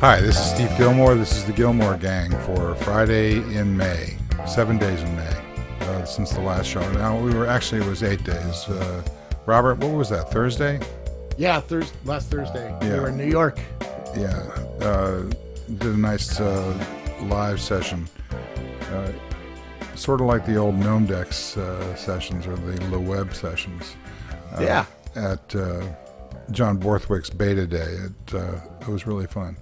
Hi, this is Steve Gillmor. This is the Gillmor Gang for Friday in May. 7 days in May since the last show. Now, it was 8 days. Robert, what was that, Thursday? Yeah, last Thursday. Yeah. We were in New York. Yeah. Did a nice live session. Sort of like the old Gnome Dex sessions or the Le Web sessions. Yeah. At John Borthwick's Beta Day. It was really fun.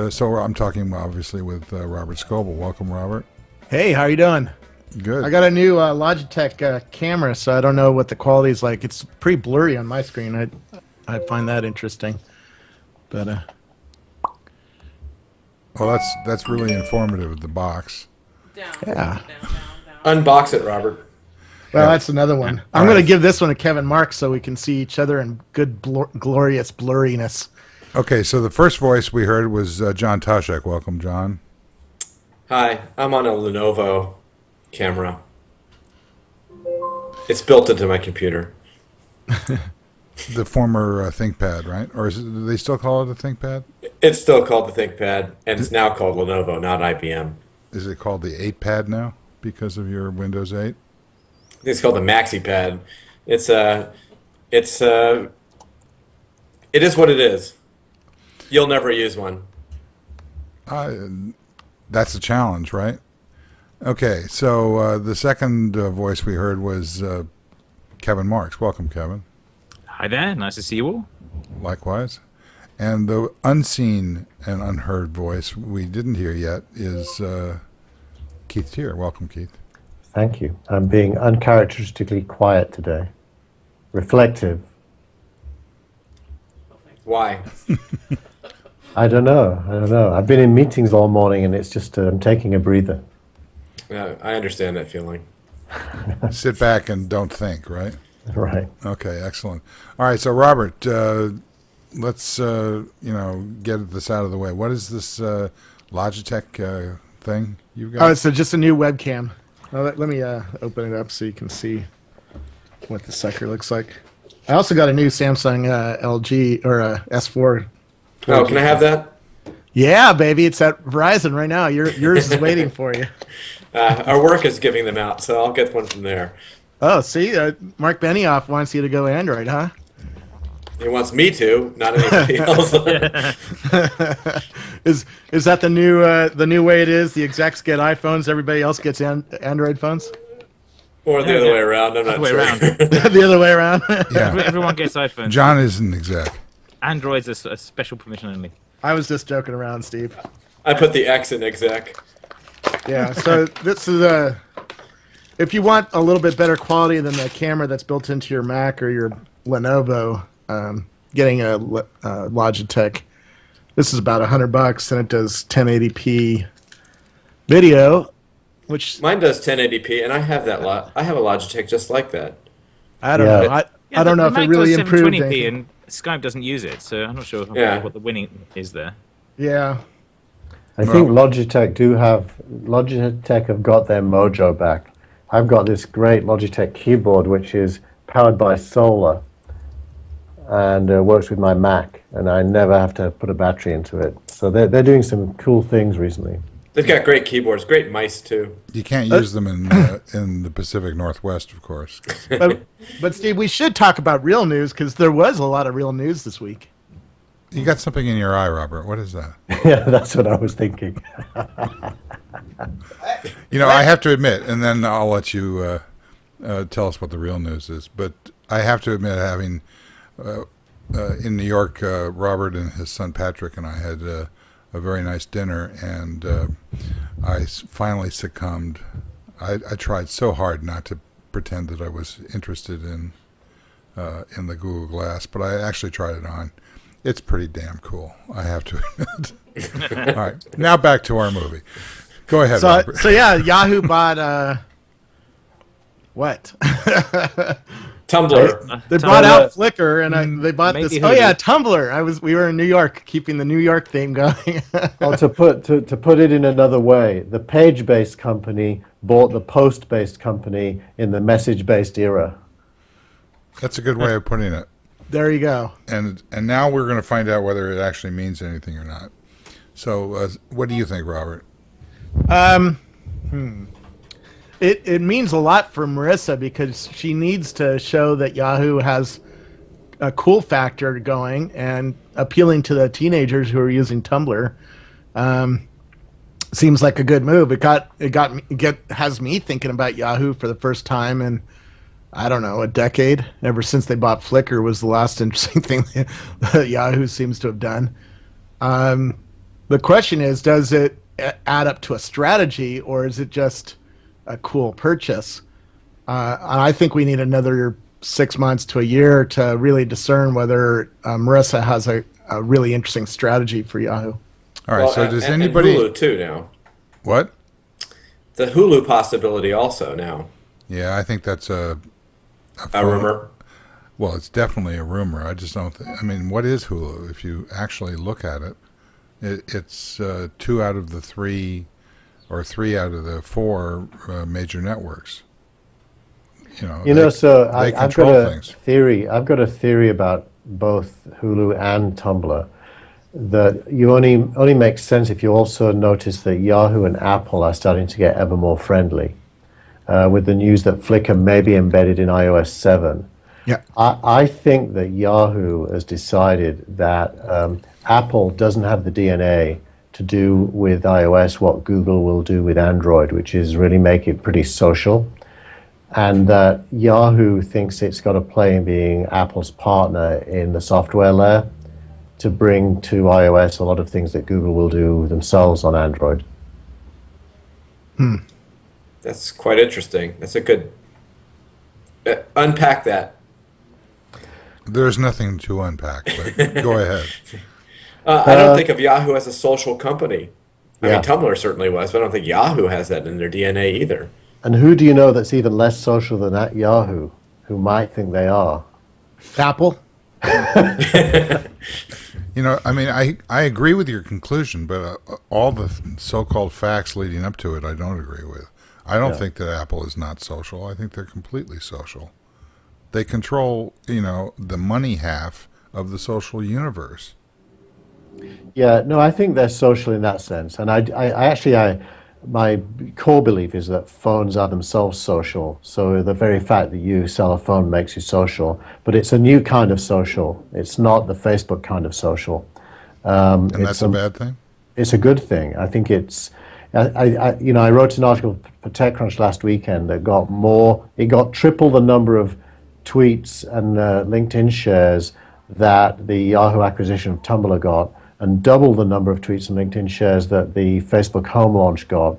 So I'm talking obviously with Robert Scoble. Welcome, Robert. Hey, how you doing? Good. I got a new Logitech camera, so I don't know what the quality is like. It's pretty blurry on my screen. I find that interesting. But well, that's really informative with the box. yeah. Unbox it, Robert. Well, Yeah. that's another one. All I'm going right. to give this one to Kevin Marks so we can see each other in good, glorious blurriness. Okay, so the first voice we heard was John Toshek. Welcome, John. Hi, I'm on a Lenovo camera. It's built into my computer. The former ThinkPad, right? Or do they still call it a ThinkPad? It's still called the ThinkPad, and it's now called Lenovo, not IBM. Is it called the 8Pad now because of your Windows 8? I think it's called the MaxiPad. It is what it is. You'll never use one. That's a challenge, right? Okay, so the second voice we heard was Kevin Marks. Welcome, Kevin. Hi there, nice to see you all. Likewise. And the unseen and unheard voice we didn't hear yet is Keith Tier. Welcome, Keith. Thank you. I'm being uncharacteristically quiet today. Reflective. Why? I don't know. I've been in meetings all morning and it's just I'm taking a breather. I understand that feeling. Sit back and don't think, right? Right. Okay, excellent. All right, so Robert, let's get this out of the way. What is this Logitech thing you've got? Oh, it's just a new webcam. Let me open it up so you can see what the sucker looks like. I also got a new Samsung LG or S4. Oh, can I have that? Yeah, baby, it's at Verizon right now. Yours is waiting for you. Our work is giving them out, so I'll get one from there. Oh, see, Mark Benioff wants you to go Android, huh? He wants me to, not anybody else. Is that the new way it is? The execs get iPhones, everybody else gets Android phones. Or the other way around, I'm not Other way sure. around. The other way around. Yeah, Everyone gets iPhones. John is an exec. Android's a special permission only. I was just joking around, Steve. I put the X in exec. Yeah, so this is if you want a little bit better quality than the camera that's built into your Mac or your Lenovo, getting a Logitech, this is about $100 and it does 1080p video, which Mine does 1080p, and I have that I have a Logitech just like that. I don't Yeah. know. I don't know if it really improved 720p anything. and Skype doesn't use it, so I'm not sure Yeah. what the winning is there. Yeah. I think Logitech have got their mojo back. I've got this great Logitech keyboard which is powered by solar and works with my Mac, and I never have to put a battery into it. So they're doing some cool things recently. They've got great keyboards, great mice too. You can't use them in the Pacific Northwest, of course. But Steve, we should talk about real news because there was a lot of real news this week. You got something in your eye, Robert. What is that? Yeah, that's what I was thinking. I have to admit, and then I'll let you tell us what the real news is. But I have to admit, having in New York, Robert and his son Patrick and I had a very nice dinner, and I finally succumbed. I tried so hard not to pretend that I was interested in the Google Glass, but I actually tried it on. It's pretty damn cool, I have to admit. All right, now back to our movie. Go ahead, Robert. So yeah, Yahoo bought what? Tumblr. They bought Tumblr. out Flickr, and they bought Maybe this. who Oh yeah, did. Tumblr. We were in New York, keeping the New York theme going. Well, to put it in another way, the page-based company bought the post-based company in the message-based era. That's a good way of putting it. There you go. And now we're going to find out whether it actually means anything or not. So, what do you think, Robert? It means a lot for Marissa because she needs to show that Yahoo has a cool factor going and appealing to the teenagers who are using Tumblr. Seems like a good move. Has me thinking about Yahoo for the first time in, I don't know, a decade. Ever since they bought Flickr was the last interesting thing that Yahoo seems to have done. The question is, does it add up to a strategy, or is it just a cool purchase? I think we need another 6 months to a year to really discern whether Marissa has a really interesting strategy for Yahoo. All right. Well, so does and anybody? Hulu too now. What? The Hulu possibility also now. Yeah, I think that's a rumor. Well, it's definitely a rumor. I just don't. I mean, what is Hulu? If you actually look at it, it's 2 out of the 3, or 3 out of the 4 major networks. So they I've control got a things. theory. I've got a theory about both Hulu and Tumblr that you only makes sense if you also notice that Yahoo and Apple are starting to get ever more friendly, with the news that Flickr may be embedded in iOS 7. Yeah. I think that Yahoo has decided that Apple doesn't have the DNA to do with iOS what Google will do with Android, which is really make it pretty social. And that Yahoo thinks it's got a play in being Apple's partner in the software layer to bring to iOS a lot of things that Google will do themselves on Android. That's quite interesting. That's a good... unpack that. There's nothing to unpack, but go ahead. I don't think of Yahoo as a social company. I Yeah. mean, Tumblr certainly was, but I don't think Yahoo has that in their DNA either. And who do you know that's even less social than that Yahoo, who might think they are? Apple? I mean, I agree with your conclusion, but all the so-called facts leading up to it, I don't agree with. I don't think that Apple is not social. I think they're completely social. They control, the money half of the social universe. Yeah, no, I think they're social in that sense. And my core belief is that phones are themselves social. So the very fact that you sell a phone makes you social. But it's a new kind of social. It's not the Facebook kind of social. And that's a bad thing? It's a good thing. I think it's... I wrote an article for TechCrunch last weekend that got triple the number of tweets and LinkedIn shares that the Yahoo acquisition of Tumblr got, and double the number of tweets and LinkedIn shares that the Facebook home launch got.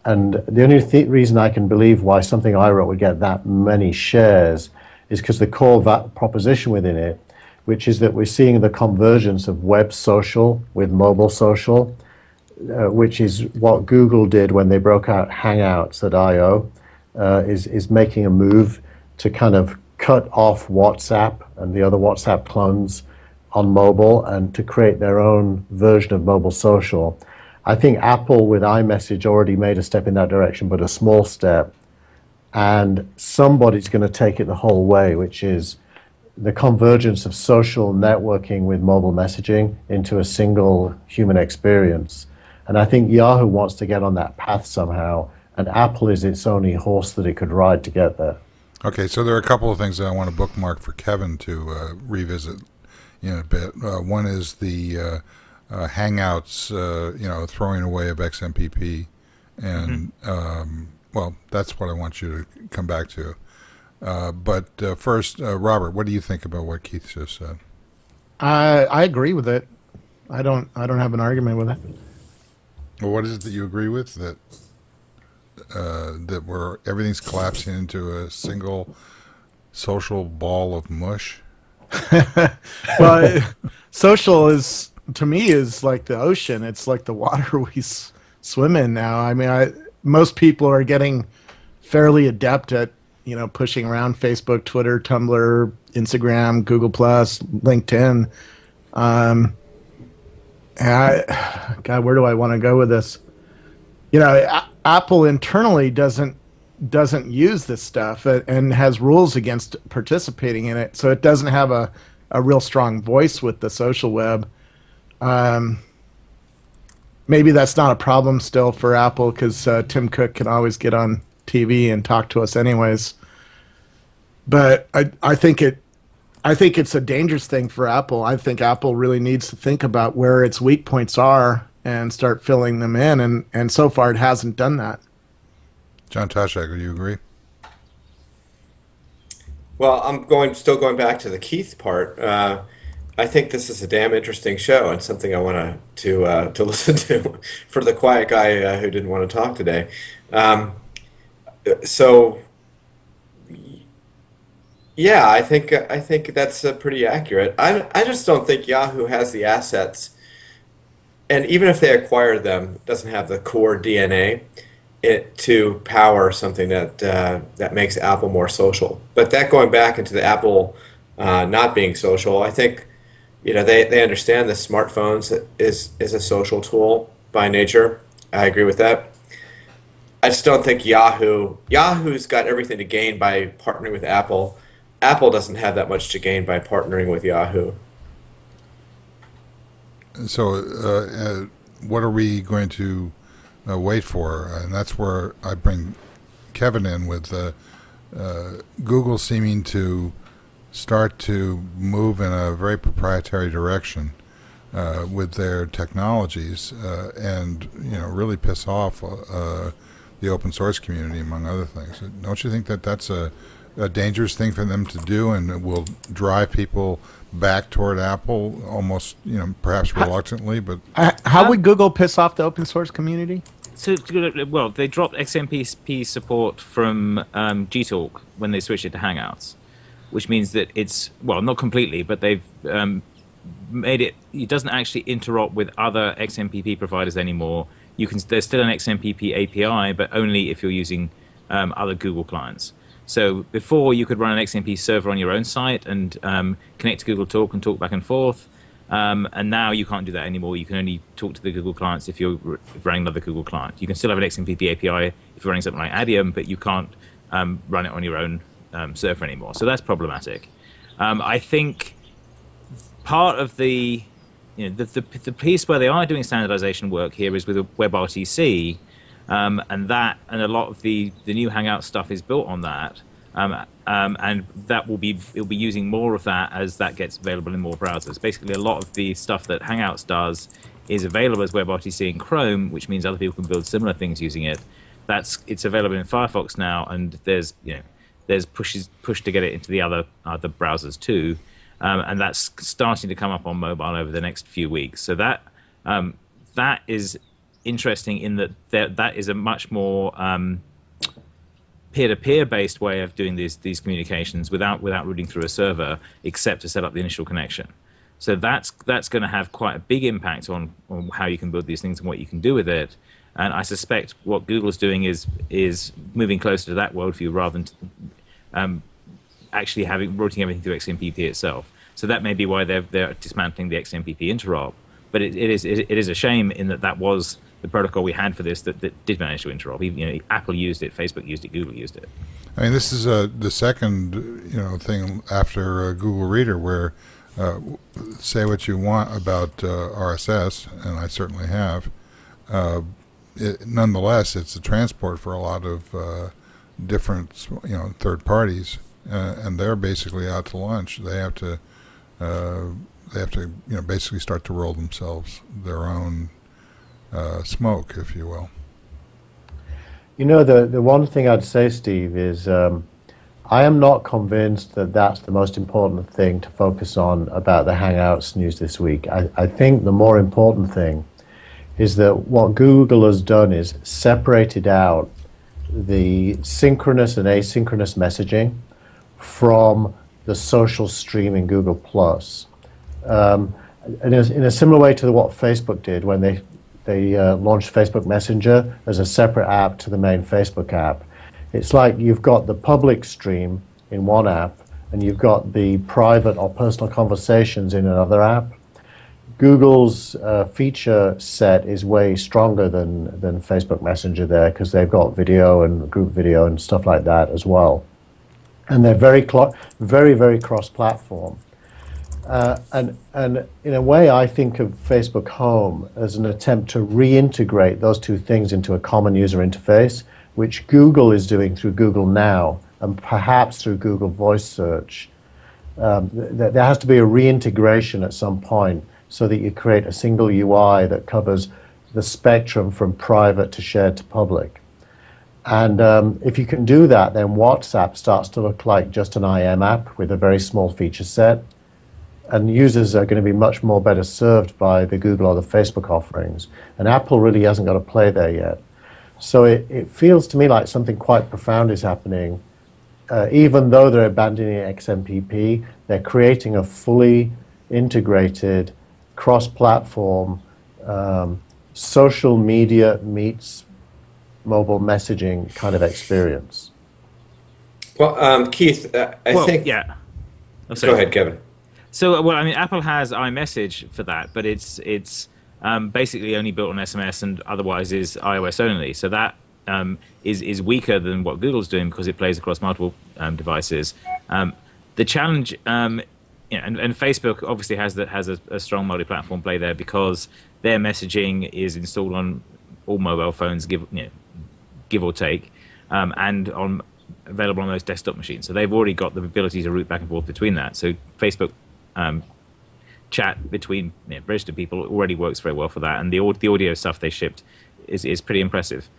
And the only reason I can believe why something I wrote would get that many shares is because the core proposition within it, which is that we're seeing the convergence of web social with mobile social, which is what Google did when they broke out Hangouts at I/O, is making a move to kind of cut off WhatsApp and the other WhatsApp clones on mobile and to create their own version of mobile social. I think Apple with iMessage already made a step in that direction, but a small step. And somebody's going to take it the whole way, which is the convergence of social networking with mobile messaging into a single human experience. And I think Yahoo wants to get on that path somehow, and Apple is its only horse that it could ride to get there. Okay, so there are a couple of things that I want to bookmark for Kevin to revisit in a bit. One is the Hangouts, throwing away of XMPP, and that's what I want you to come back to. But first, Robert, what do you think about what Keith just said? I agree with it. I don't have an argument with it. Well, what is it that you agree with? That everything's collapsing into a single social ball of mush? Well, social is, to me, is like the ocean. It's like the water we swim in now. I mean, most people are getting fairly adept at, pushing around Facebook, Twitter, Tumblr, Instagram, Google+, LinkedIn. God, where do I want to go with this? Apple internally doesn't use this stuff and has rules against participating in it, so it doesn't have a real strong voice with the social web. maybe that's not a problem still for Apple because Tim Cook can always get on TV and talk to us anyways. But I think it's a dangerous thing for Apple. I think Apple really needs to think about where its weak points are and start filling them in. And so far, it hasn't done that. John Toshak, would you agree? Well, still going back to the Keith part. I think this is a damn interesting show and something I want to listen to for the quiet guy who didn't want to talk today. So, yeah, I think that's pretty accurate. I just don't think Yahoo has the assets, and even if they acquire them, it doesn't have the core DNA to power something that makes Apple more social. But that going back into the Apple not being social, I think they understand that smartphones is a social tool by nature. I agree with that. I just don't think Yahoo's got everything to gain by partnering with Apple. Apple doesn't have that much to gain by partnering with Yahoo. So, what are we going to wait for? And that's where I bring Kevin in with Google seeming to start to move in a very proprietary direction with their technologies, and really piss off the open source community, among other things. Don't you think that that's a dangerous thing for them to do, and it will drive people back toward Apple almost, perhaps reluctantly? But how would Google piss off the open source community? So, well, they dropped XMPP support from Gtalk when they switched it to Hangouts, which means that it's, well, not completely, but they've made it doesn't actually interop with other XMPP providers anymore. There's still an XMPP API, but only if you're using other Google clients. So before, you could run an XMPP server on your own site and connect to Google Talk and talk back and forth. And now you can't do that anymore. You can only talk to the Google clients if you're running another Google client. You can still have an XMPP API if you're running something like Adium, but you can't run it on your own server anymore. So that's problematic. I think part of the piece where they are doing standardization work here is with WebRTC, and a lot of the new Hangout stuff is built on that. And it'll be using more of that as that gets available in more browsers. Basically, a lot of the stuff that Hangouts does is available as WebRTC in Chrome, which means other people can build similar things using it. It's available in Firefox now, and there's push to get it into the other browsers too, and that's starting to come up on mobile over the next few weeks. So that is interesting in that is a much more peer-to-peer based way of doing these communications without routing through a server, except to set up the initial connection. So that's going to have quite a big impact on how you can build these things and what you can do with it. And I suspect what Google's doing is moving closer to that worldview rather than actually routing everything through XMPP itself. So that may be why they're dismantling the XMPP interop. But it is a shame in that was the protocol we had for this that did manage to interop. Apple used it, Facebook used it, Google used it. I mean, this is the second thing after Google Reader where say what you want about RSS, and I certainly have. Nonetheless, it's a transport for a lot of different third parties, and they're basically out to lunch. They have to basically start to roll themselves their own smoke, if you will. The one thing I'd say, Steve, is I am not convinced that that's the most important thing to focus on about the Hangouts news this week. I think the more important thing is that what Google has done is separated out the synchronous and asynchronous messaging from the social stream in Google+. And in a similar way to what Facebook did when they launched Facebook Messenger as a separate app to the main Facebook app. It's like you've got the public stream in one app and you've got the private or personal conversations in another app. Google's feature set is way stronger than Facebook Messenger there because they've got video and group video and stuff like that as well. And they're very, very cross-platform. And in a way, I think of Facebook Home as an attempt to reintegrate those two things into a common user interface, which Google is doing through Google Now and perhaps through Google Voice Search. There has to be a reintegration at some point so that you create a single UI that covers the spectrum from private to shared to public. And if you can do that, then WhatsApp starts to look like just an IM app with a very small feature set. And users are going to be much more better served by the Google or the Facebook offerings. And Apple really hasn't got a play there yet. So it feels to me like something quite profound is happening. Even though they're abandoning XMPP, they're creating a fully integrated, cross-platform, social media meets mobile messaging kind of experience. Well, Keith, I think... Yeah. Go ahead, Kevin. So, well, I mean, Apple has iMessage for that, but it's basically only built on SMS and otherwise is iOS only. So that is weaker than what Google's doing because it plays across multiple devices. The challenge, and Facebook obviously has a strong multi-platform play there because their messaging is installed on all mobile phones, give or take, and available on most desktop machines. So they've already got the ability to route back and forth between that. So Facebook chat between registered people already works very well for that, and the audio stuff they shipped is pretty impressive.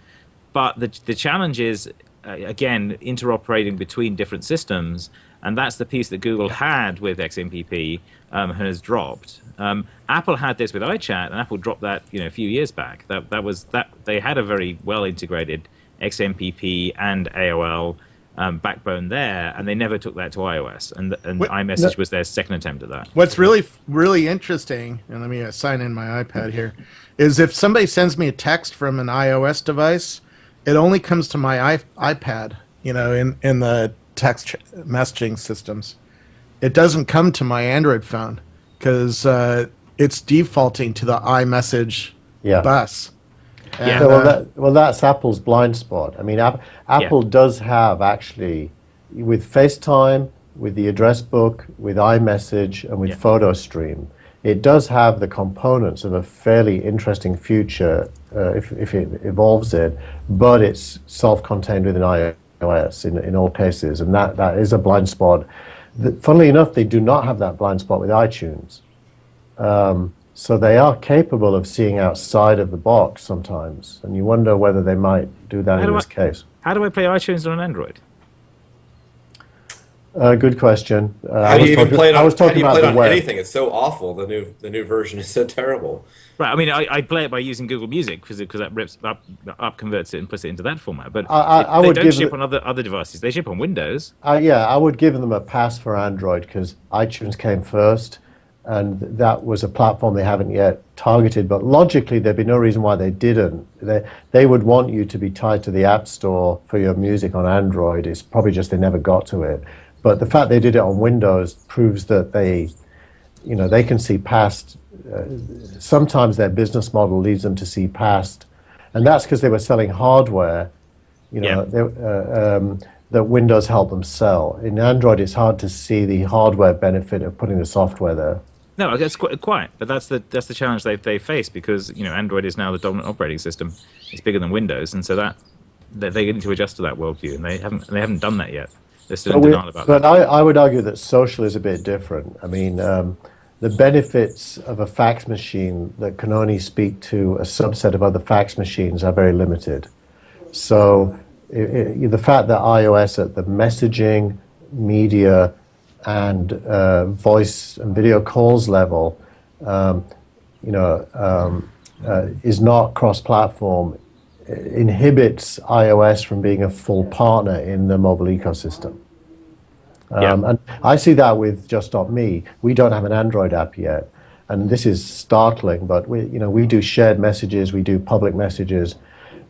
But the challenge is again interoperating between different systems, and that's the piece that Google had with XMPP has dropped. Apple had this with iChat, and Apple dropped that a few years back. That they had a very well integrated XMPP and AOL backbone there, and they never took that to iOS. And iMessage was their second attempt at that. What's really interesting, and let me sign in my iPad here, is if somebody sends me a text from an iOS device, it only comes to my iPad, in the text messaging systems. It doesn't come to my Android phone because it's defaulting to the iMessage bus. Yeah. Well, that's Apple's blind spot. I mean, Apple does have actually, with FaceTime, with the address book, with iMessage, and with PhotoStream, it does have the components of a fairly interesting future if it evolves it, but it's self-contained within iOS in all cases, and that is a blind spot. Funnily enough, they do not have that blind spot with iTunes. So they are capable of seeing outside of the box sometimes, and you wonder whether they might do that in this case. How do I play iTunes on an Android? Good question. How do you even play it on, the web. anything? It's so awful. The new version is so terrible. Right. I mean, I play it by using Google Music because that rips up converts it and puts it into that format. But they don't ship on other devices. They ship on Windows. I would give them a pass for Android because iTunes came first, and that was a platform they haven't yet targeted. But logically, there'd be no reason why they didn't. They would want you to be tied to the App Store for your music on Android. It's probably just they never got to it. But the fact they did it on Windows proves that they can see past. Sometimes their business model leads them to see past, and that's because they were selling hardware. That Windows helped them sell. In Android, it's hard to see the hardware benefit of putting the software there. No, that's quite. But that's the challenge they face because Android is now the dominant operating system. It's bigger than Windows, and so that they need to adjust to that worldview, and they haven't done that yet. They're still in denial about that. But I would argue that social is a bit different. I mean, the benefits of a fax machine that can only speak to a subset of other fax machines are very limited. So the fact that iOS at the messaging, media, and voice and video calls level, is not cross-platform inhibits iOS from being a full partner in the mobile ecosystem. And I see that with Just.me. We don't have an Android app yet, and this is startling, but we do shared messages, we do public messages.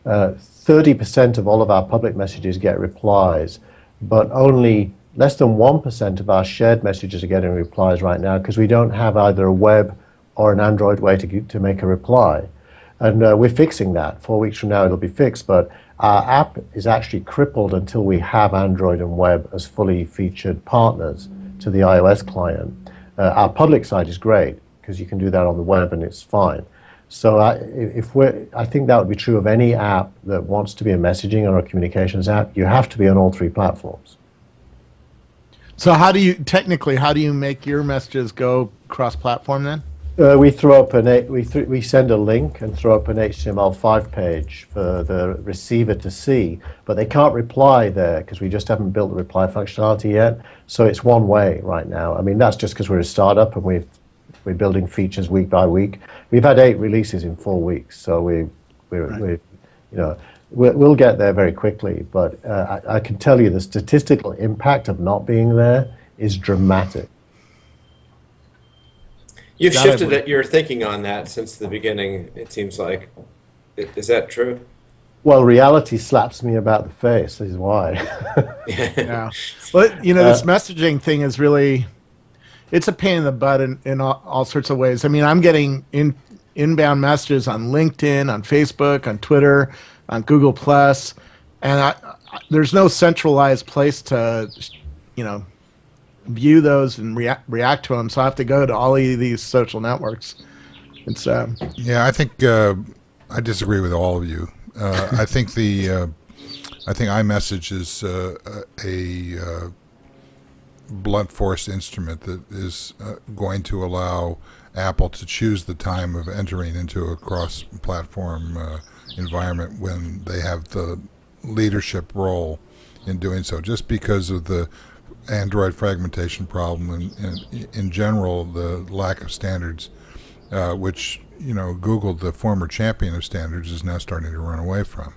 30% of all of our public messages get replies, but only less than 1% of our shared messages are getting replies right now because we don't have either a web or an Android way to make a reply. And we're fixing that. 4 weeks from now, it'll be fixed. But our app is actually crippled until we have Android and web as fully featured partners to the iOS client. Our public side is great because you can do that on the web and it's fine. So I think that would be true of any app that wants to be a messaging or a communications app. You have to be on all three platforms. So technically, how do you make your messages go cross-platform then? We throw up we send a link and throw up an HTML5 page for the receiver to see, but they can't reply there because we just haven't built the reply functionality yet. So it's one way right now. I mean, that's just because we're a startup and we're building features week by week. We've had 8 releases in 4 weeks, so we'll get there very quickly. But I can tell you the statistical impact of not being there is dramatic. You've shifted your thinking on that since the beginning, it seems like. Is that true? Well, reality slaps me about the face, is why. Yeah. But, this messaging thing is really, it's a pain in the butt in all sorts of ways. I mean, I'm getting inbound messages on LinkedIn, on Facebook, on Twitter, on Google+, and there's no centralized place to, view those and react to them. So I have to go to all of these social networks. It's yeah, I think I disagree with all of you. I think iMessage is a blunt force instrument that is going to allow Apple to choose the time of entering into a cross-platform environment when they have the leadership role in doing so, just because of the Android fragmentation problem and in general the lack of standards, which Google, the former champion of standards, is now starting to run away from.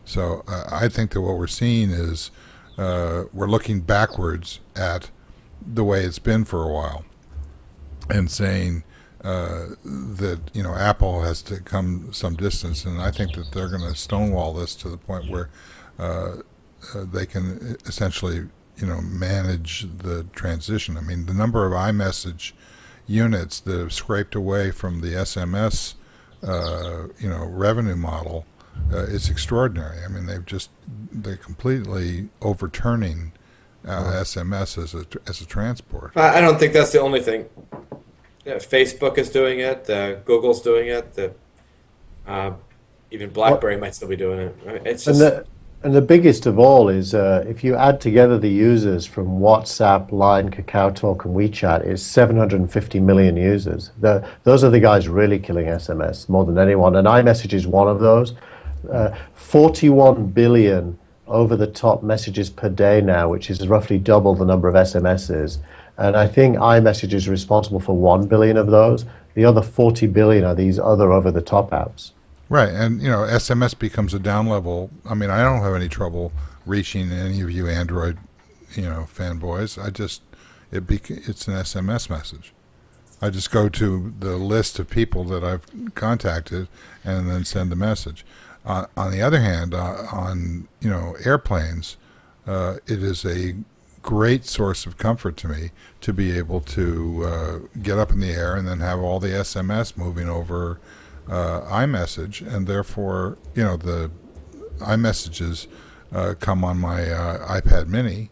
So I think that what we're seeing is we're looking backwards at the way it's been for a while and saying that Apple has to come some distance, and I think that they're going to stonewall this to the point where they can essentially manage the transition. I mean, the number of iMessage units that have scraped away from the SMS, revenue model is extraordinary. I mean, they're completely overturning SMS as a transport. I don't think that's the only thing. Facebook is doing it. Google's doing it. Even BlackBerry might still be doing it. It's just. And the biggest of all is if you add together the users from WhatsApp, Line, KakaoTalk, and WeChat, it's 750 million users. Those are the guys really killing SMS more than anyone. And iMessage is one of those. 41 billion over-the-top messages per day now, which is roughly double the number of SMSs. And I think iMessage is responsible for 1 billion of those. The other 40 billion are these other over-the-top apps. Right, and SMS becomes a down level. I mean, I don't have any trouble reaching any of you Android, fanboys. It's an SMS message. I just go to the list of people that I've contacted and then send the message. On the other hand, on airplanes, it is a great source of comfort to me to be able to get up in the air and then have all the SMS moving over iMessage, and therefore the iMessages come on my iPad mini,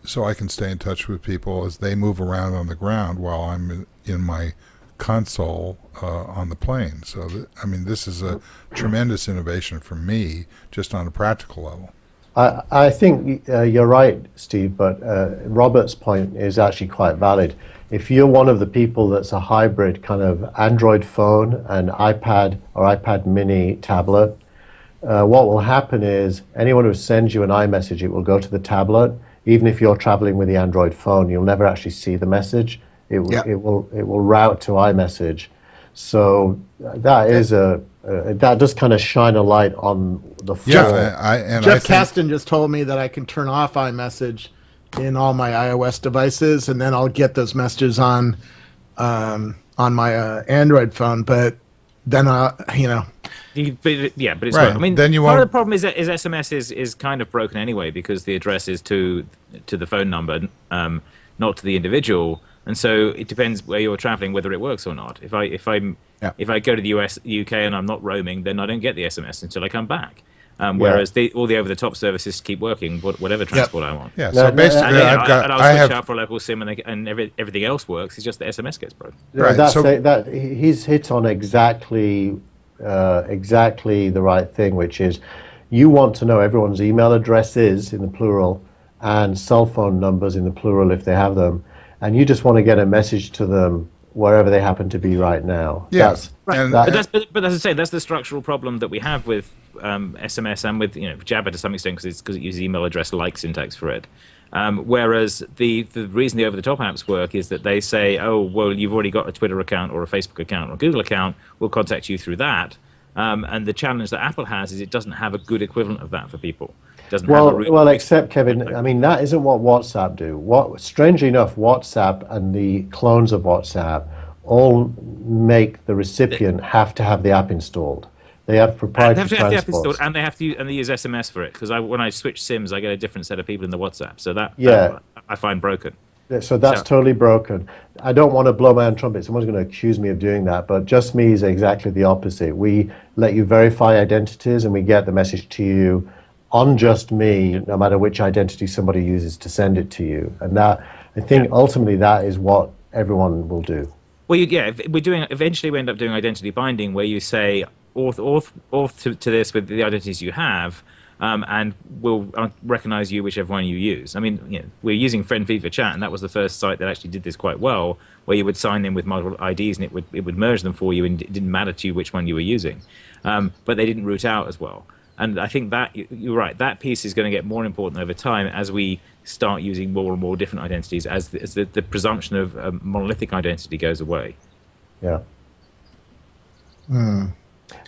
so I can stay in touch with people as they move around on the ground while I'm in my console on the plane. So this is a tremendous innovation for me, just on a practical level. I think you're right, Steve, but Robert's point is actually quite valid. If you're one of the people that's a hybrid kind of Android phone and iPad or iPad mini tablet, what will happen is anyone who sends you an iMessage, it will go to the tablet. Even if you're traveling with the Android phone, you'll never actually see the message. It will route to iMessage. So that is that does kind of shine a light on the floor. Jeff Kasten just told me that I can turn off iMessage in all my iOS devices, and then I'll get those messages on my Android phone. But then but it's right. I mean, then part of the problem is that SMS is kind of broken anyway, because the address is to the phone number, not to the individual, and so it depends where you're traveling whether it works or not. If I go to the UK and I'm not roaming, then I don't get the SMS until I come back. Whereas all the over-the-top services keep working, whatever transport I want. Yeah. So basically, I'll switch out for a local SIM, and everything else works. It's just the SMS gets broken. Right. He's hit on exactly the right thing, which is you want to know everyone's email addresses in the plural and cell phone numbers in the plural if they have them, and you just want to get a message to them wherever they happen to be right now. Yeah. But as I say, that's the structural problem that we have with SMS and with Jabber to some extent because it uses email address like syntax for it. Whereas the reason the over-the-top apps work is that they say, oh, well, you've already got a Twitter account or a Facebook account or a Google account, we'll contact you through that. And the challenge that Apple has is it doesn't have a good equivalent of that for people. It doesn't have except, Kevin, I mean, that isn't what WhatsApp do. Strangely enough, WhatsApp and the clones of WhatsApp all make the recipient have to have the app installed. They have proprietary transports. They have to have the app installed, and they use SMS for it. Because when I switch SIMs, I get a different set of people in the WhatsApp. So that I find broken. So that's totally broken. I don't want to blow my own trumpet. Someone's going to accuse me of doing that. But Just Me is exactly the opposite. We let you verify identities, and we get the message to you on Just Me, no matter which identity somebody uses to send it to you. And that, I think, ultimately, that is what everyone will do. Well, eventually we end up doing identity binding, where you say auth to this with the identities you have, and we'll recognize you whichever one you use. I mean, we're using FriendV for chat, and that was the first site that actually did this quite well, where you would sign in with multiple IDs, and it would merge them for you, and it didn't matter to you which one you were using. But they didn't root out as well. And I think that you're right. That piece is going to get more important over time as we start using more and more different identities, as the presumption of a monolithic identity goes away. Yeah.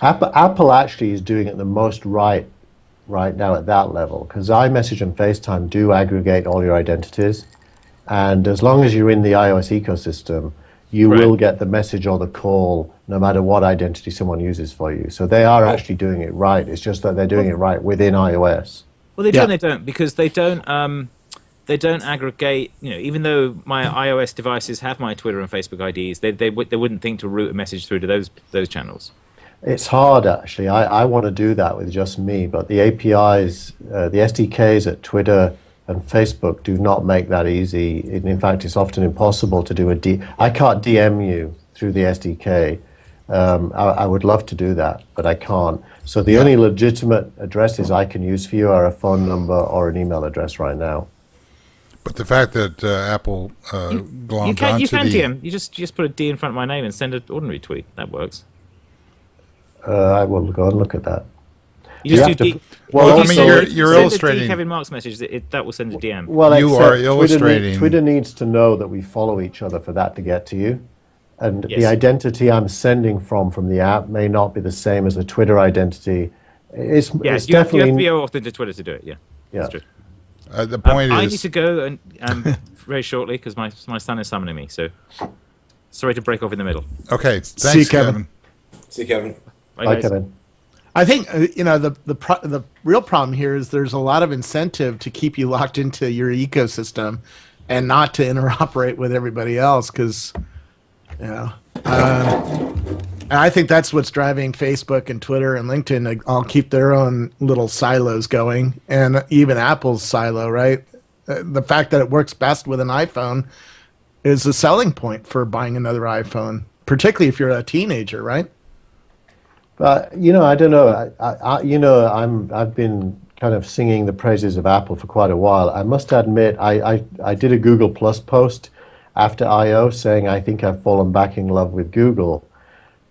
Apple actually is doing it the most right now at that level, because iMessage and FaceTime do aggregate all your identities, and as long as you're in the iOS ecosystem, you will get the message or the call no matter what identity someone uses for you. So they are actually doing it right. It's just that they're doing it right within iOS. Well, they do and they don't, because they don't aggregate. Even though my iOS devices have my Twitter and Facebook IDs, they wouldn't think to route a message through to those channels. It's hard, actually. I want to do that with Just Me, but the APIs, the SDKs at Twitter and Facebook do not make that easy. In fact, it's often impossible to do I can't DM you through the SDK. I would love to do that, but I can't. So the only legitimate addresses I can use for you are a phone number or an email address right now. But the fact that Apple glommed onto you can DM. You just put a D in front of my name and send an ordinary tweet. That works. I will go and look at that. You just do you're illustrating. Kevin Mark's message that will send a DM. Well, you are illustrating. Twitter needs to know that we follow each other for that to get to you, and the identity I'm sending from the app may not be the same as the Twitter identity. It's definitely you have to be authored to Twitter to do it. Yeah. That's true. The point is, I need to go and very shortly because my son is summoning me. So sorry to break off in the middle. Okay, thanks, See you, Kevin. See you, Kevin. Bye, Kevin. I think the real problem here is there's a lot of incentive to keep you locked into your ecosystem and not to interoperate with everybody else, because and I think that's what's driving Facebook and Twitter and LinkedIn to all keep their own little silos going, and even Apple's silo, right? The fact that it works best with an iPhone is a selling point for buying another iPhone, particularly if you're a teenager, right? But I don't know. I've been kind of singing the praises of Apple for quite a while. I must admit, I did a Google Plus post after I/O saying I think I've fallen back in love with Google,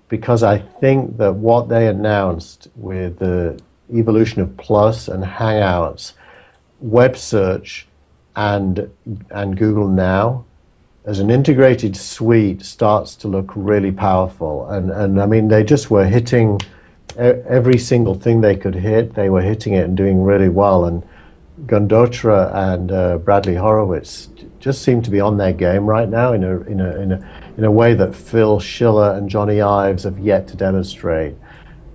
because I think that what they announced with the evolution of Plus and Hangouts, web search, and Google Now, as an integrated suite, starts to look really powerful. And I mean, they just were hitting every single thing they could hit. They were hitting it and doing really well. And Gundotra and Bradley Horowitz just seem to be on their game right now in a way that Phil Schiller and Johnny Ives have yet to demonstrate.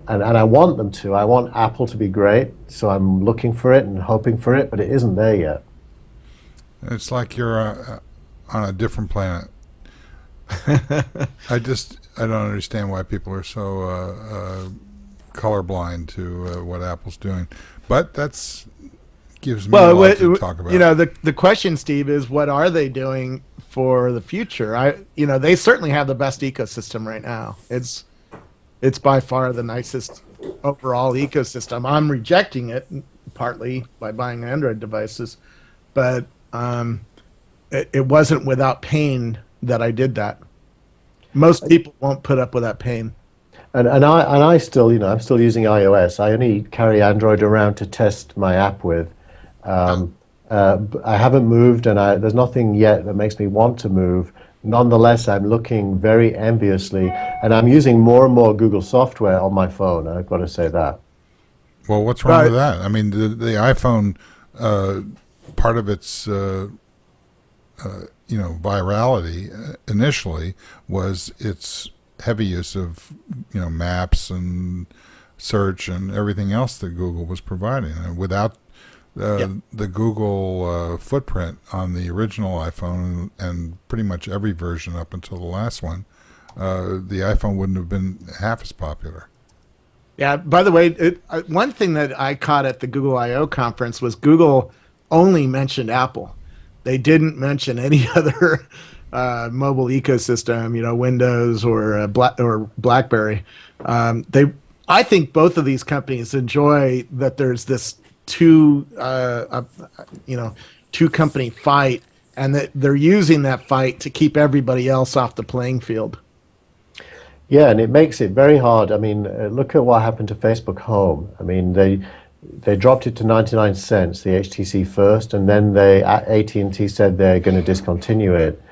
And I want them to. I want Apple to be great, so I'm looking for it and hoping for it, but it isn't there yet. It's like you're on a different planet. I don't understand why people are so colorblind to what Apple's doing. But that's gives me a lot to talk about. You know, the question, Steve, is what are they doing for the future? They certainly have the best ecosystem right now. It's by far the nicest overall ecosystem. I'm rejecting it partly by buying Android devices, but it wasn't without pain that I did that. Most people won't put up with that pain. And I still, I'm still using iOS. I only carry Android around to test my app with. I haven't moved, and there's nothing yet that makes me want to move. Nonetheless, I'm looking very enviously, and I'm using more and more Google software on my phone. I've got to say that. Well, what's wrong with that? I mean, the iPhone, part of its virality initially was its heavy use of maps and search and everything else that Google was providing. And without the Google footprint on the original iPhone and pretty much every version up until the last one, the iPhone wouldn't have been half as popular. Yeah, by the way, one thing that I caught at the Google I/O conference was Google only mentioned Apple. They didn't mention any other mobile ecosystem, Windows or BlackBerry. I think both of these companies enjoy that there's this two company fight, and that they're using that fight to keep everybody else off the playing field. Yeah, and it makes it very hard. I mean, look at what happened to Facebook Home. I mean, they dropped it to 99 cents, the HTC first, and then AT&T said they're going to discontinue it.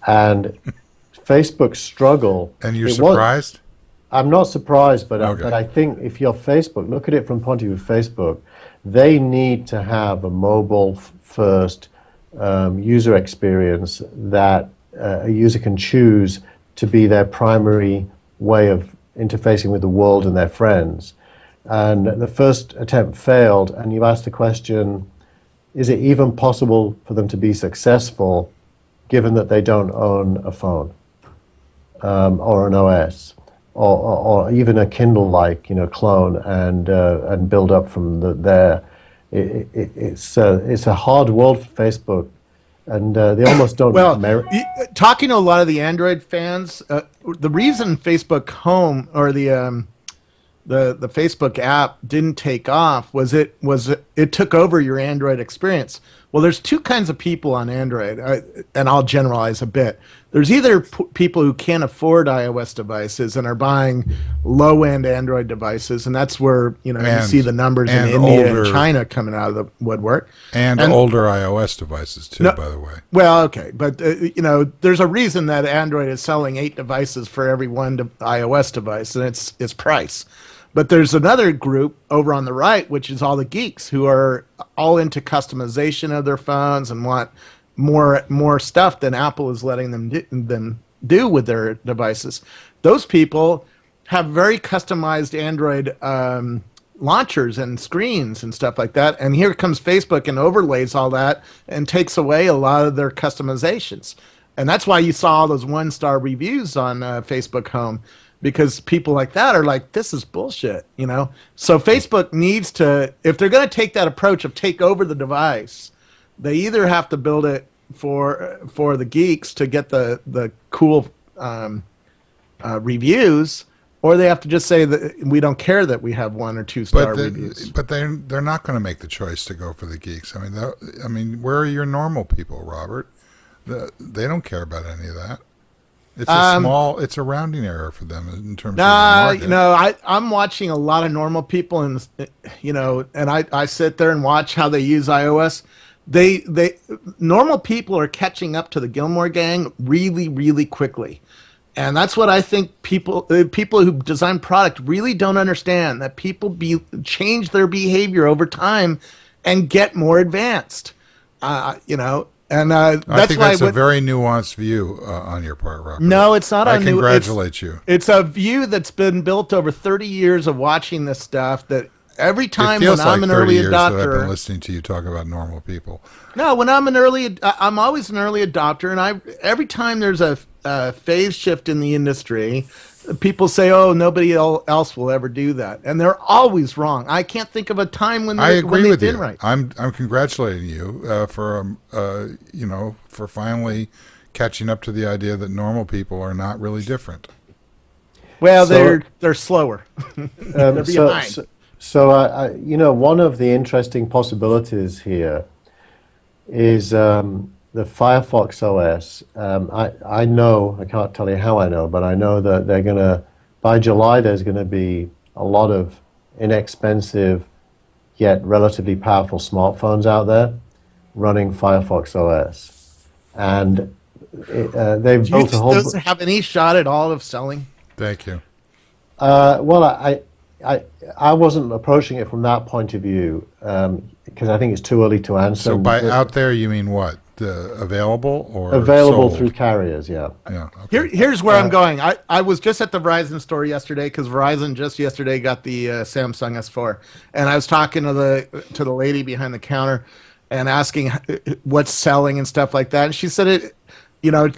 And Facebook's struggle. And you're surprised? I'm not surprised, but okay. I think if you're Facebook, look at it from the point of view of Facebook, they need to have a mobile-first user experience that a user can choose to be their primary way of interfacing with the world and their friends. And the first attempt failed, and you asked the question, is it even possible for them to be successful given that they don't own a phone or an OS or even a Kindle-like clone and build up from there? It's a hard world for Facebook, and they almost don't merit. Talking to a lot of the Android fans, the reason Facebook Home or the Facebook app didn't take off was it took over your Android experience. Well, there's two kinds of people on Android, and I'll generalize a bit. There's either people who can't afford iOS devices and are buying low-end Android devices, and that's where you see the numbers in India and China coming out of the woodwork. And older iOS devices too, by the way. Well, okay, but there's a reason that Android is selling 8 devices for every one iOS device, and it's price. But there's another group over on the right, which is all the geeks who are all into customization of their phones and want more stuff than Apple is letting them do with their devices. Those people have very customized Android launchers and screens and stuff like that. And here comes Facebook and overlays all that and takes away a lot of their customizations. And that's why you saw all those 1-star reviews on Facebook Home. Because people like that are like, this is bullshit, So Facebook needs to, if they're going to take that approach of take over the device, they either have to build it for the geeks to get the cool reviews, or they have to just say that we don't care that we have 1 or 2-star reviews. But they're not going to make the choice to go for the geeks. I mean, where are your normal people, Robert? They don't care about any of that. It's it's a rounding error for them in terms of the market. I'm watching a lot of normal people, and I sit there and watch how they use iOS. Normal people are catching up to the Gillmor gang really, really quickly, and that's what I think people who design product really don't understand, that people change their behavior over time and get more advanced. And that's I think that's a very nuanced view on your part, Robert. No, it's not. I congratulate you. It's a view that's been built over 30 years of watching this stuff. That every time when I'm an early adopter, that I've been listening to you talk about normal people. No, when I'm I'm always an early adopter, and every time there's a phase shift in the industry, People say, "Oh, nobody else will ever do that," and they're always wrong. I can't think of a time when I agree they've with been you. right. I'm congratulating you for finally catching up to the idea that normal people are not really different. Well, So, they're slower. They're um, so, behind. so, so one of the interesting possibilities here is the Firefox OS. I know, I can't tell you how I know, but I know that they're going to, by July, there's going to be a lot of inexpensive yet relatively powerful smartphones out there running Firefox OS. And they've Do you built a think whole. those have any shot at all of selling? Thank you. Well, I, I wasn't approaching it from that point of view because I think it's too early to answer. So by out there, you mean what? Available or Available sold? through carriers, yeah. Yeah. Okay. Here's where I'm going. I was just at the Verizon store yesterday because Verizon just yesterday got the Samsung S4, and I was talking to the lady behind the counter and asking what's selling and stuff like that. And she said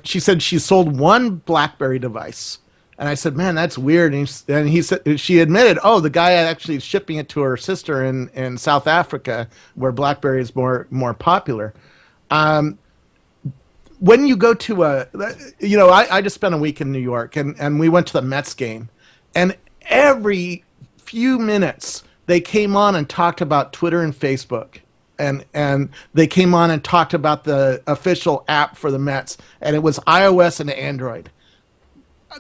she said she sold one BlackBerry device. And I said, "Man, that's weird." And he said, she admitted, "Oh, the guy actually is shipping it to her sister in South Africa, where BlackBerry is more popular." When you go to I just spent a week in New York, and we went to the Mets game, and every few minutes they came on and talked about Twitter and Facebook, and they came on and talked about the official app for the Mets, and it was iOS and Android.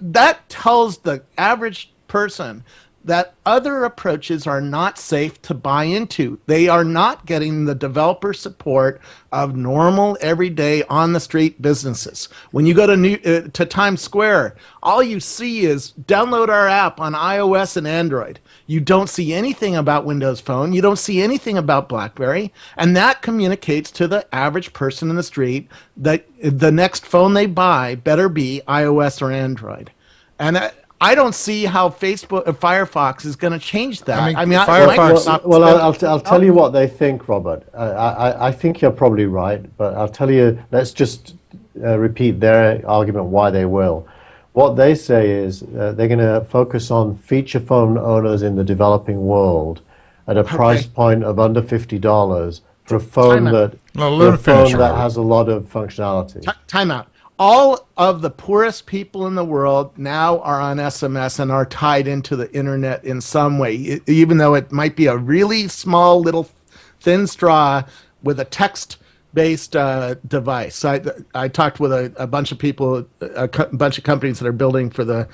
That tells the average person that other approaches are not safe to buy into. They are not getting the developer support of normal, everyday, on-the-street businesses. When you go to Times Square, all you see is download our app on iOS and Android. You don't see anything about Windows Phone. You don't see anything about BlackBerry. And that communicates to the average person in the street that the next phone they buy better be iOS or Android. And I don't see how Firefox is going to change that. I mean, Firefox. Well, I'll tell you what they think, Robert. I think you're probably right, but I'll tell you, let's just repeat their argument why they will. What they say is they're going to focus on feature phone owners in the developing world at a price point of under $50 for a phone that has a lot of functionality. Time out. All of the poorest people in the world now are on SMS and are tied into the internet in some way, even though it might be a really small little thin straw with a text-based device. I talked with a bunch of people, a bunch of companies that are building for the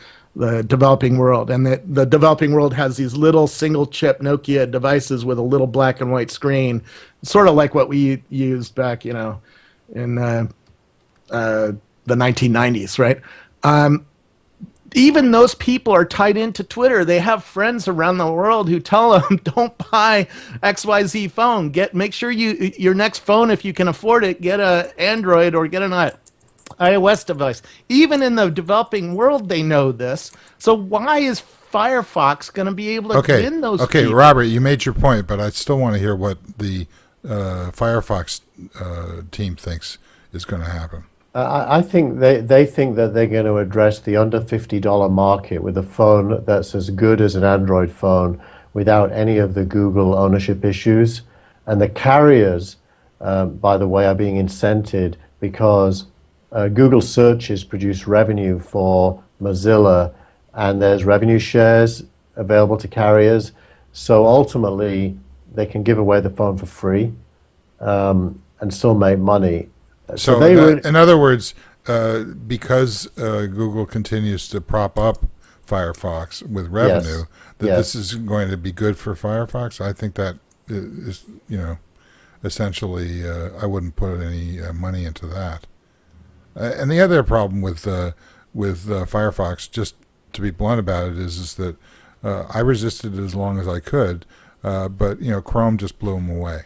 developing world, and the developing world has these little single-chip Nokia devices with a little black and white screen, sort of like what we used back, in the 1990s, right? Even those people are tied into Twitter. They have friends around the world who tell them, "Don't buy XYZ phone. Make sure your next phone, if you can afford it, get an Android or get an iOS device." Even in the developing world, they know this. So why is Firefox going to be able to win those people? Robert, you made your point, but I still want to hear what the Firefox team thinks is going to happen. I think they think that they're going to address the under $50 market with a phone that's as good as an Android phone without any of the Google ownership issues. And the carriers, by the way, are being incented because Google searches produce revenue for Mozilla, and there's revenue shares available to carriers. So ultimately, they can give away the phone for free and still make money. So, in other words, because Google continues to prop up Firefox with revenue, this is going to be good for Firefox. I think that is, essentially, I wouldn't put any money into that. And the other problem with Firefox, just to be blunt about it, is that I resisted it as long as I could, but Chrome just blew them away.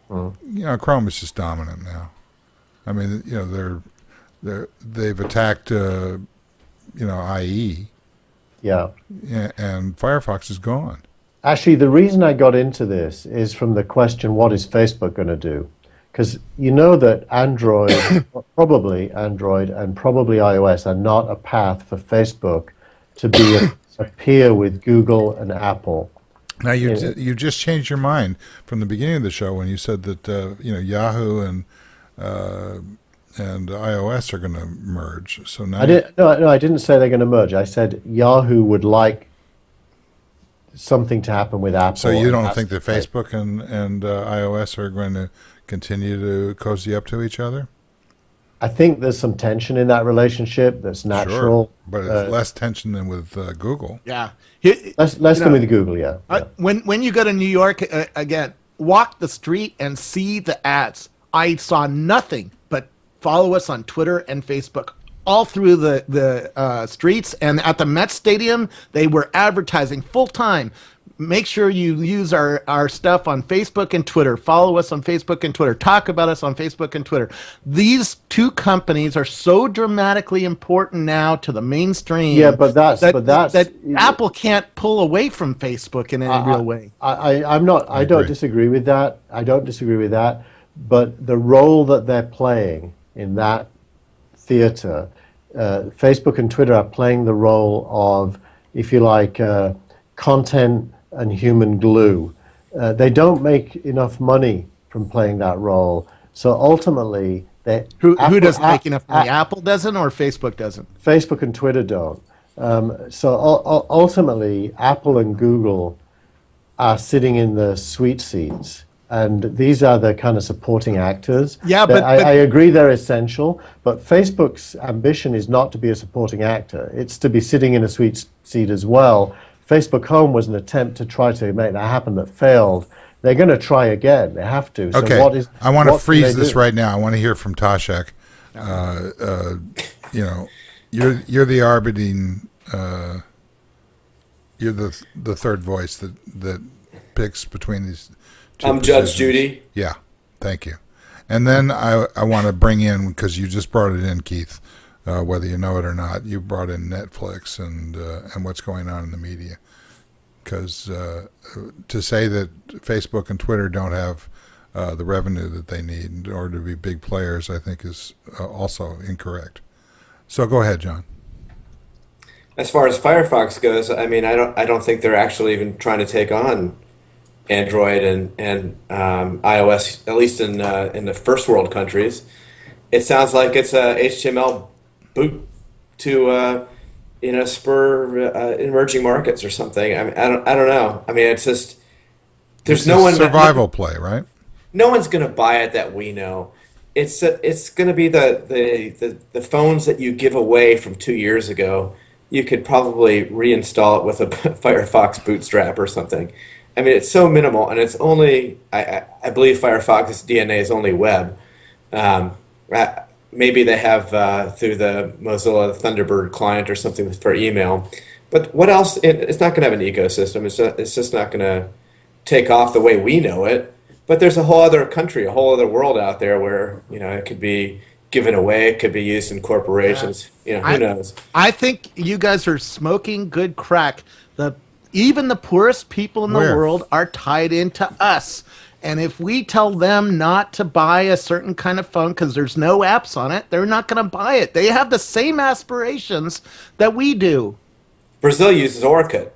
Chrome is just dominant now. I mean, they've attacked, IE. Yeah. And Firefox is gone. Actually, the reason I got into this is from the question, what is Facebook going to do? Because you know that Android, probably Android and probably iOS are not a path for Facebook to be a peer with Google and Apple. Now you just changed your mind from the beginning of the show when you said that Yahoo and iOS are going to merge. So now I didn't say they're going to merge. I said Yahoo would like something to happen with Apple. So you don't think that Facebook and iOS are going to continue to cozy up to each other? I think there's some tension in that relationship that's natural. Sure, but it's less tension than with Google. Yeah. Less than with Google, yeah. When you go to New York, again, walk the street and see the ads. I saw nothing but follow us on Twitter and Facebook all through the streets. And at the Met Stadium, they were advertising full-time. Make sure you use our stuff on Facebook and Twitter. Follow us on Facebook and Twitter. Talk about us on Facebook and Twitter. These two companies are so dramatically important now to the mainstream. Yeah, but that's Apple can't pull away from Facebook in any real way. I don't disagree with that. I don't disagree with that. But the role that they're playing in that theater, Facebook and Twitter are playing the role of, if you like, content and human glue. They don't make enough money from playing that role. So ultimately, who doesn't make enough money? Apple doesn't, or Facebook doesn't? Facebook and Twitter don't. Ultimately, Apple and Google are sitting in the sweet seats, and these are the kind of supporting actors. Yeah, but I agree they're essential, but Facebook's ambition is not to be a supporting actor. It's to be sitting in a sweet seat as well. Facebook Home was an attempt to try to make that happen that failed. They're going to try again. They have to. So okay. I want to freeze this right now. I want to hear from Toshek. You're the arbitering. You're the third voice that picks between these two I'm positions. Judge Judy. Yeah, thank you. And then I want to bring in, because you just brought it in, Keith, whether you know it or not, you brought in Netflix and what's going on in the media. Because to say that Facebook and Twitter don't have the revenue that they need in order to be big players, I think is also incorrect. So go ahead, John. As far as Firefox goes, I mean, I don't think they're actually even trying to take on Android and iOS, at least in the first world countries. It sounds like it's a HTML boot to spur emerging markets or something. I mean, I don't know. I mean, it's just there's it's no one survival play, right? No one's going to buy it that we know. It's going to be the phones that you give away from 2 years ago. You could probably reinstall it with a Firefox bootstrap or something. I mean, it's so minimal, and it's only I believe Firefox's DNA is only web. Maybe they have through the Mozilla Thunderbird client or something for email. But what else? It's not going to have an ecosystem. It's just not going to take off the way we know it. But there's a whole other country, a whole other world out there where it could be given away. It could be used in corporations. Who knows? I think you guys are smoking good crack. Even the poorest people in the world are tied into us. And if we tell them not to buy a certain kind of phone because there's no apps on it, they're not going to buy it. They have the same aspirations that we do. Brazil uses Orkut.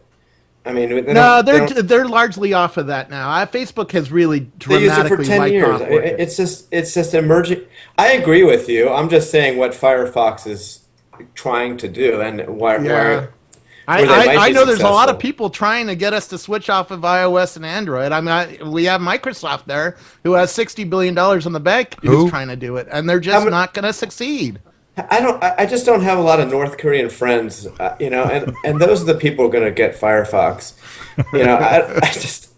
I mean, they're largely off of that now. Facebook has really dramatically they use it for 10 years. It's just emerging. I agree with you. I'm just saying what Firefox is trying to do and why. I know there's a lot of people trying to get us to switch off of iOS and Android. I mean, we have Microsoft there who has $60 billion in the bank who's trying to do it, and they're just not going to succeed. I just don't have a lot of North Korean friends, and those are the people who are going to get Firefox. I just.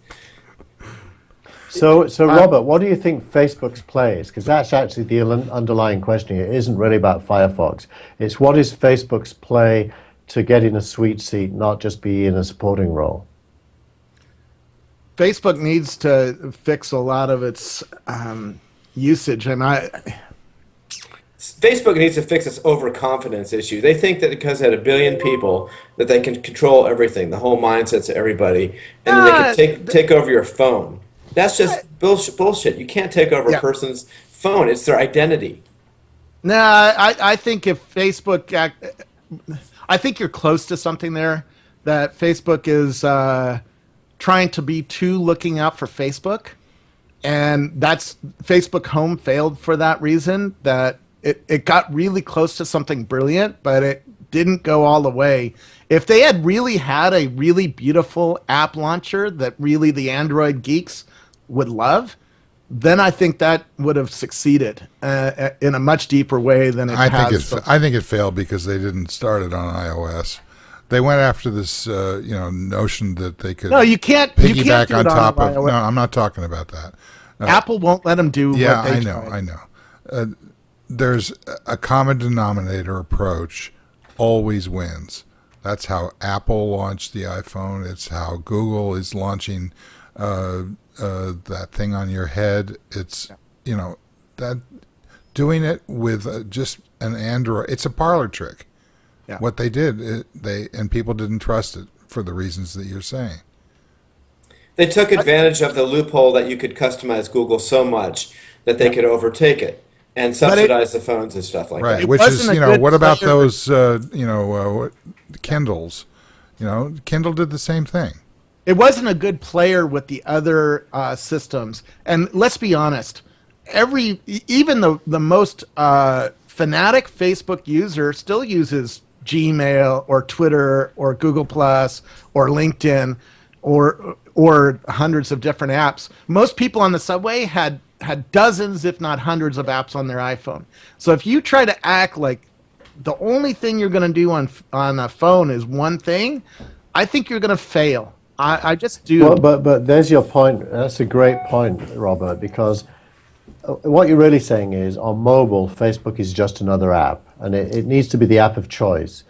So Robert, what do you think Facebook's play is? Because that's actually the underlying question here. It isn't really about Firefox. It's what is Facebook's play to get in a sweet seat, not just be in a supporting role? Facebook needs to fix a lot of its usage, and Facebook needs to fix its overconfidence issue. They think that because they had 1 billion people that they can control everything, the whole mindsets of everybody, and then they can take over your phone. That's just bullshit. You can't take over a person's phone. It's their identity. No, I think if Facebook I think you're close to something there. That Facebook is trying to be too looking out for Facebook, and that's Facebook Home failed for that reason. That it got really close to something brilliant, but it didn't go all the way. If they had really had a really beautiful app launcher that really the Android geeks would love, then I think that would have succeeded in a much deeper way than it has. I think it failed because they didn't start it on iOS. They went after this, notion that they could. No, you can't piggyback do on it top of. iOS. No, I'm not talking about that. Apple won't let them do. Yeah, what they I know. There's a common denominator approach always wins. That's how Apple launched the iPhone. It's how Google is launching that thing on your head. It's that doing it with just an Android. It's a parlor trick. Yeah. What they did, and people didn't trust it for the reasons that you're saying. They took advantage of the loophole that you could customize Google so much that they could overtake it and subsidize the phones and stuff like Right, that. which is, what about player. those, Kindles? Kindle did the same thing. It wasn't a good player with the other systems. And let's be honest, even the most fanatic Facebook user still uses Gmail or Twitter or Google Plus or LinkedIn or hundreds of different apps. Most people on the subway had dozens, if not hundreds, of apps on their iPhone. So if you try to act like the only thing you're going to do on a phone is one thing, I think you're going to fail. I just do. Well, but there's your point. That's a great point, Robert, because what you're really saying is on mobile, Facebook is just another app, and it needs to be the app of choice.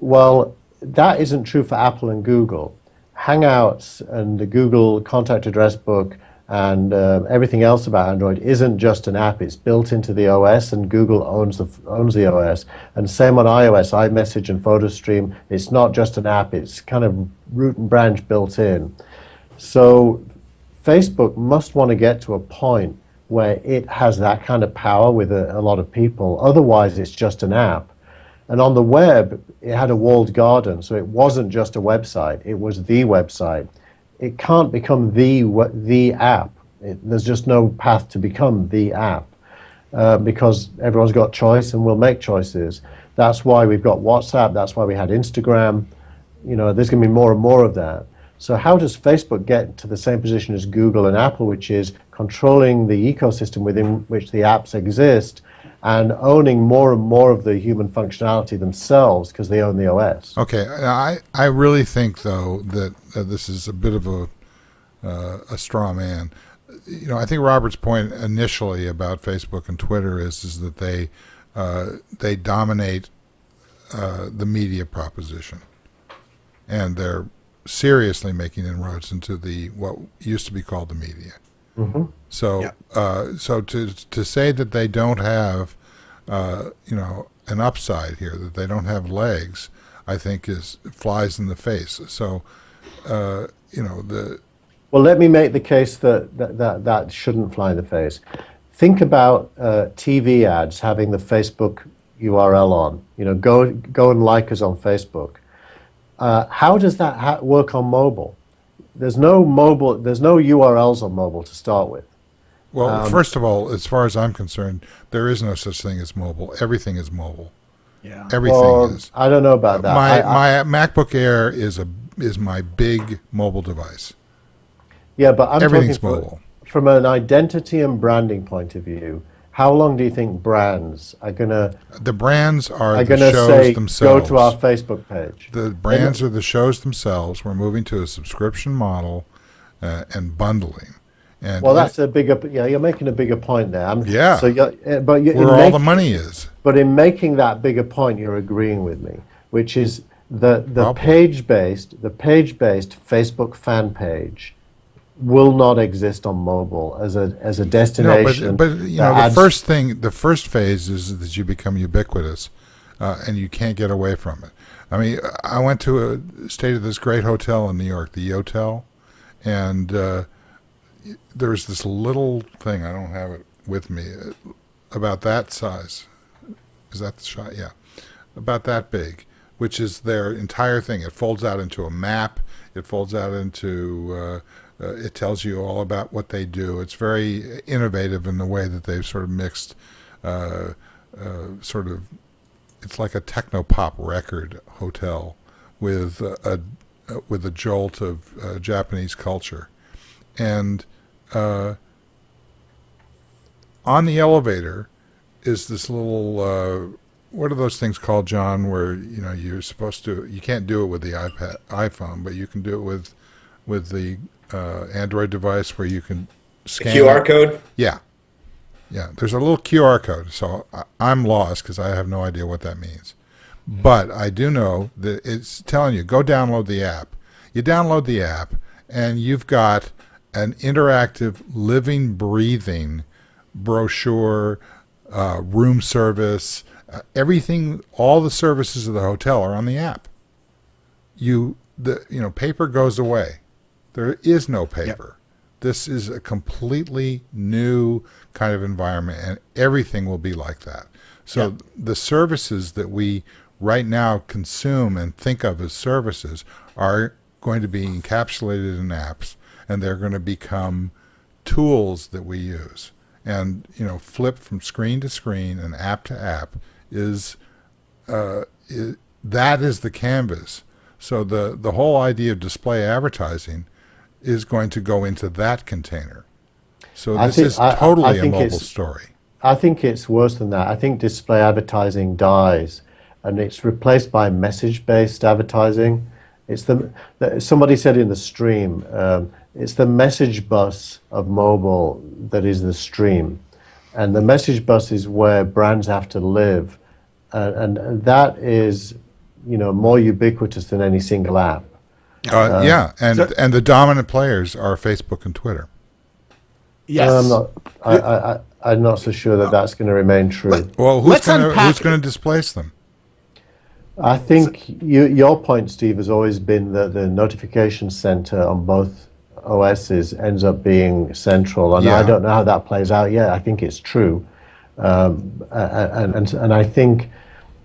Well, that isn't true for Apple and Google. Hangouts and the Google contact address book and everything else about Android isn't just an app. It's built into the OS, and Google owns the OS. And same on iOS, iMessage and PhotoStream. It's not just an app. It's kind of root and branch built in. So Facebook must want to get to a point where it has that kind of power with a lot of people. The it's just an app. And on the web, it had a walled garden, so it wasn't just a website. It was the website. It can't become the app. There's just no path to become the app because everyone's got choice and will make choices. That's why we've got WhatsApp. That's why we had Instagram. There's going to be more and more of that. So how does Facebook get to the same position as Google and Apple, which is controlling the ecosystem within which the apps exist and owning more and more of the human functionality themselves because they own the OS? Okay, I really think, though, that this is a bit of a straw man. I think Robert's point initially about Facebook and Twitter is that they dominate the media proposition, and they're seriously making inroads into what used to be called the media. Mm-hmm. So, so to say that they don't have, an upside here, that they don't have legs, I think flies in the face. So, Well, let me make the case that shouldn't fly in the face. Think about TV ads having the Facebook URL on. Go and like us on Facebook. How does that work on mobile? There's no URLs on mobile to start with. Well, first of all, as far as I'm concerned, there is no such thing as mobile. Everything is mobile. Yeah. Everything is. I don't know about that. My MacBook Air is my big mobile device. Yeah, but I'm Everything's talking mobile. From an identity and branding point of view. How long do you think brands are gonna? The brands are the gonna shows say, themselves. Go to our Facebook page. The brands are the shows themselves. We're moving to a subscription model and bundling. And Well, that's a bigger. Yeah, you're making a bigger point there. Yeah. So, where all the money is. But in making that bigger point, you're agreeing with me, which is the Probably. page-based Facebook fan page will not exist on mobile as a destination. No, but the first phase is that you become ubiquitous, and you can't get away from it. I mean, I stayed at this great hotel in New York, the Yotel, and there's this little thing, I don't have it with me, about that size. Is that the shot? Yeah. About that big. which is their entire thing. It folds out into a map. It folds out into it tells you all about what they do. It's very innovative in the way that they've sort of mixed sort of, it's like a techno-pop record hotel with a jolt of Japanese culture. And on the elevator is this little what are those things called, John, where you're supposed to, you can't do it with the iPhone, but you can do it with the Android device where you can scan the QR code? Yeah. There's a little QR code, so I'm lost because I have no idea what that means. But I do know that it's telling you, go download the app. You download the app, and you've got an interactive, living, breathing brochure, room service, everything, all the services of the hotel are on the app. Paper goes away. There is no paper. Yep. This is a completely new kind of environment, and everything will be like that. So the services that we right now consume and think of as services are going to be encapsulated in apps, and they're going to become tools that we use. And flip from screen to screen and app to app is that is the canvas. So the whole idea of display advertising is going to go into that container. So this is totally a mobile story. I think it's worse than that. I think display advertising dies, and it's replaced by message-based advertising. It's somebody said in the stream, it's the message bus of mobile that is the stream, and the message bus is where brands have to live, and that is, more ubiquitous than any single app. And the dominant players are Facebook and Twitter. Yes. I'm not so sure that that's going to remain true. Well, who's going to displace them? I think your point, Steve, has always been that the notification center on both OSs ends up being central, and I don't know how that plays out yet. I think it's true, and I think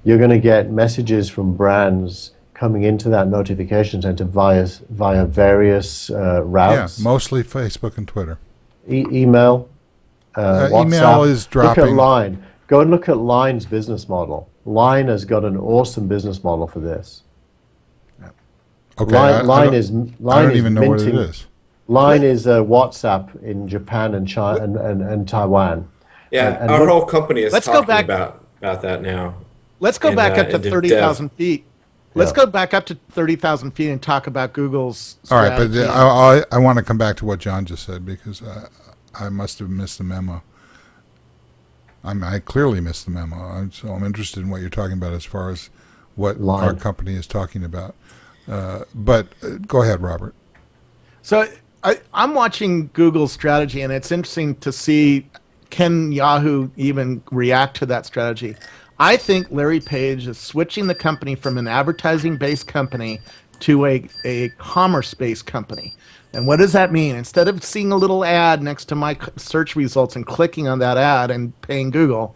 you're going to get messages from brands coming into that notification center via various routes. Yeah, mostly Facebook and Twitter. Email, WhatsApp. Email is dropping. Look at Line. Go and look at Line's business model. Line has got an awesome business model for this. Okay, I don't even know what it is. Line is WhatsApp in Japan and China and Taiwan. Yeah, and our whole company is talking about that now. Let's go back up to 30,000 feet. Let's go back up to 30,000 feet and talk about Google's strategy. All right, but I want to come back to what John just said, because I must have missed the memo. I clearly missed the memo, so I'm interested in what you're talking about as far as what our company is talking about. But go ahead, Robert. So I'm watching Google's strategy, and it's interesting to see, can Yahoo even react to that strategy? I think Larry Page is switching the company from an advertising-based company to a commerce-based company. And what does that mean? Instead of seeing a little ad next to my search results and clicking on that ad and paying Google,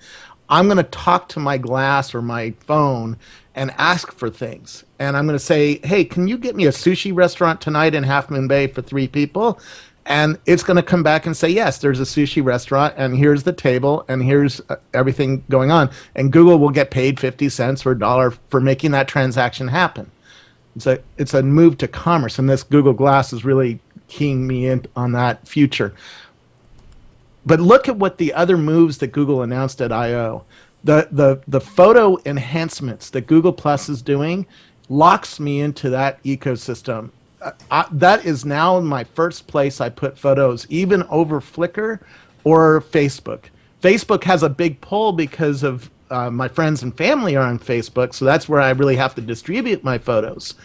I'm going to talk to my glass or my phone and ask for things. And I'm going to say, hey, can you get me a sushi restaurant tonight in Half Moon Bay for 3 people? And it's going to come back and say, yes, there's a sushi restaurant, and here's the table, and here's everything going on. And Google will get paid 50 cents or $1 for making that transaction happen. It's a move to commerce, and this Google Glass is really keying me in on that future. But look at what the other moves that Google announced at I/O. The photo enhancements that Google Plus is doing locks me into that ecosystem. That is now my first place I put photos, even over Flickr or Facebook. Facebook has a big pull because of my friends and family are on Facebook, so that's where I really have to distribute my photos.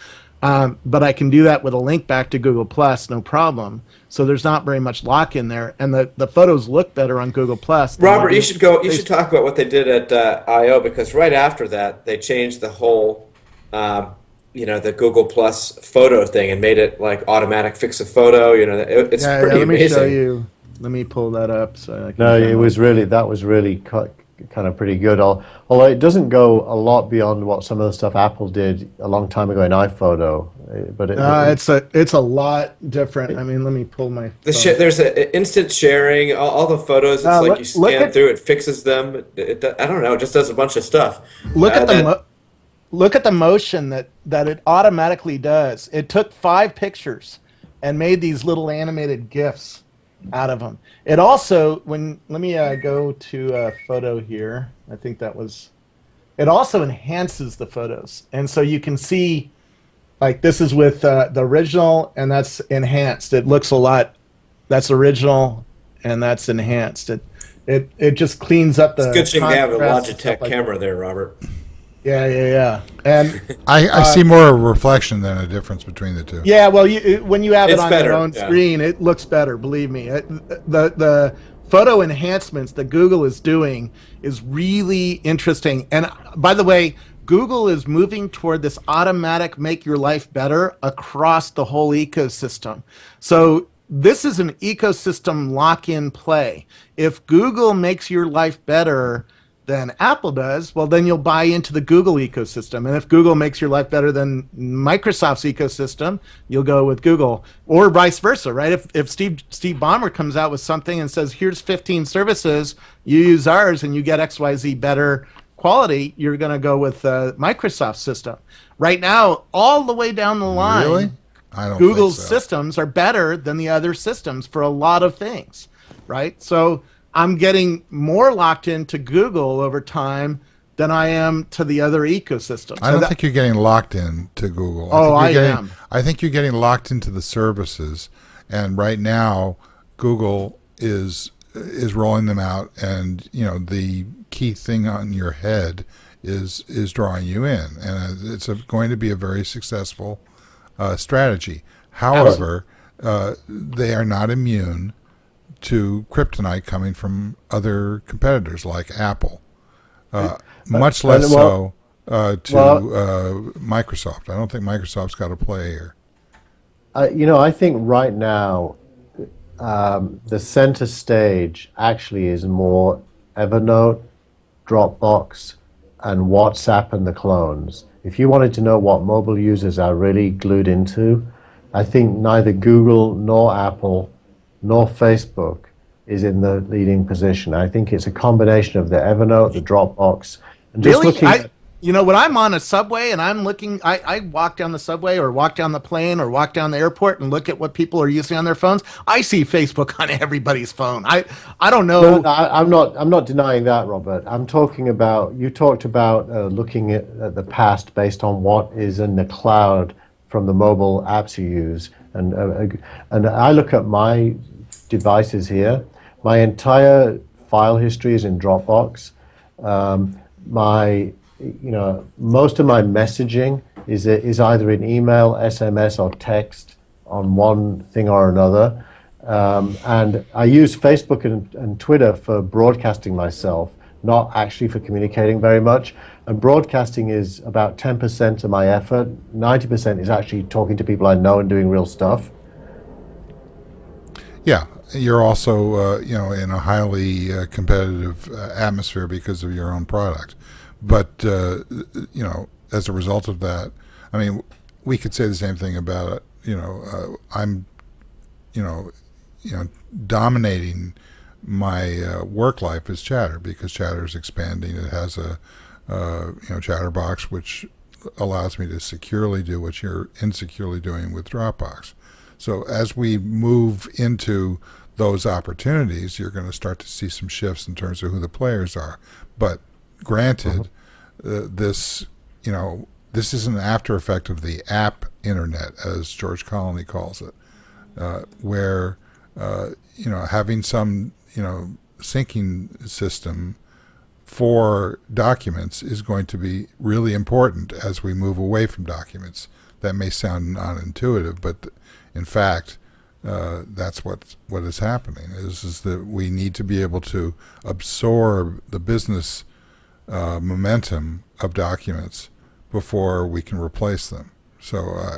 But I can do that with a link back to Google Plus, no problem. So there's not very much lock in there, and the photos look better on Google Plus. Robert, you should talk about what they did at I/O, because right after that they changed the whole. The Google Plus photo thing and made it like automatic fix a photo. It's pretty amazing. Let me show you. Let me pull that up. It was really kind of pretty good. Although it doesn't go a lot beyond what some of the stuff Apple did a long time ago in iPhoto. But it's a lot different. I mean, let me pull my phone. There's a instant sharing. All the photos. It's like you scan through. It fixes them. I don't know. It just does a bunch of stuff. Look at look at the motion that it automatically does. It took 5 pictures and made these little animated GIFs out of them. It also, let me go to a photo here. I think that was, it also enhances the photos. And so you can see, like, this is with the original, and that's enhanced. It looks a lot, that's original, and that's enhanced. It just cleans up the It's good thing they have a Logitech like camera there, Robert. Yeah. And I see more of a reflection than a difference between the two. Yeah, well, when you have it on better, your own screen, it looks better. Believe me, the photo enhancements that Google is doing is really interesting. And by the way, Google is moving toward this automatic make your life better across the whole ecosystem. So this is an ecosystem lock-in play. If Google makes your life better than Apple does, well, then you'll buy into the Google ecosystem. And if Google makes your life better than Microsoft's ecosystem, you'll go with Google, or vice versa, right? If Steve Ballmer comes out with something and says, here's 15 services, you use ours and you get XYZ better quality, you're going to go with Microsoft's system. Right now, all the way down the line, really? I don't Google's think so. systems are better than the other systems for a lot of things, right? So I'm getting more locked into Google over time than I am to the other ecosystems. I don't think you're getting locked into Google. I am. I think you're getting locked into the services, and right now Google is rolling them out, and the key thing on your head is drawing you in, and it's going to be a very successful strategy. However, they are not immune to kryptonite coming from other competitors like Apple, much less so to Microsoft. I don't think Microsoft's got a play here. I think right now the center stage actually is more Evernote, Dropbox, and WhatsApp and the clones. If you wanted to know what mobile users are really glued into, I think neither Google nor Apple nor Facebook is in the leading position. I think it's a combination of the Evernote, the Dropbox, and just really? looking. When I'm on a subway and I'm looking, I walk down the subway or walk down the plane or walk down the airport and look at what people are using on their phones. I see Facebook on everybody's phone. I don't know. No, I'm not denying that, Robert. I'm talking about, you talked about looking at the past based on what is in the cloud from the mobile apps you use, and I look at my devices here. My entire file history is in Dropbox. Most of my messaging is either in email, SMS, or text on one thing or another. And I use Facebook and Twitter for broadcasting myself, not actually for communicating very much. And broadcasting is about 10% of my effort. 90% is actually talking to people I know and doing real stuff. Yeah, you're also in a highly competitive atmosphere because of your own product. But as a result of that, I mean, we could say the same thing about I'm dominating my work life is Chatter, because Chatter is expanding. It has a Chatterbox, which allows me to securely do what you're insecurely doing with Dropbox. So as we move into those opportunities, you're going to start to see some shifts in terms of who the players are. But granted, this is an after effect of the app internet, as George Colony calls it, where having some syncing system for documents is going to be really important as we move away from documents. That may sound non-intuitive, but in fact, that's what is happening. Is that we need to be able to absorb the business momentum of documents before we can replace them. So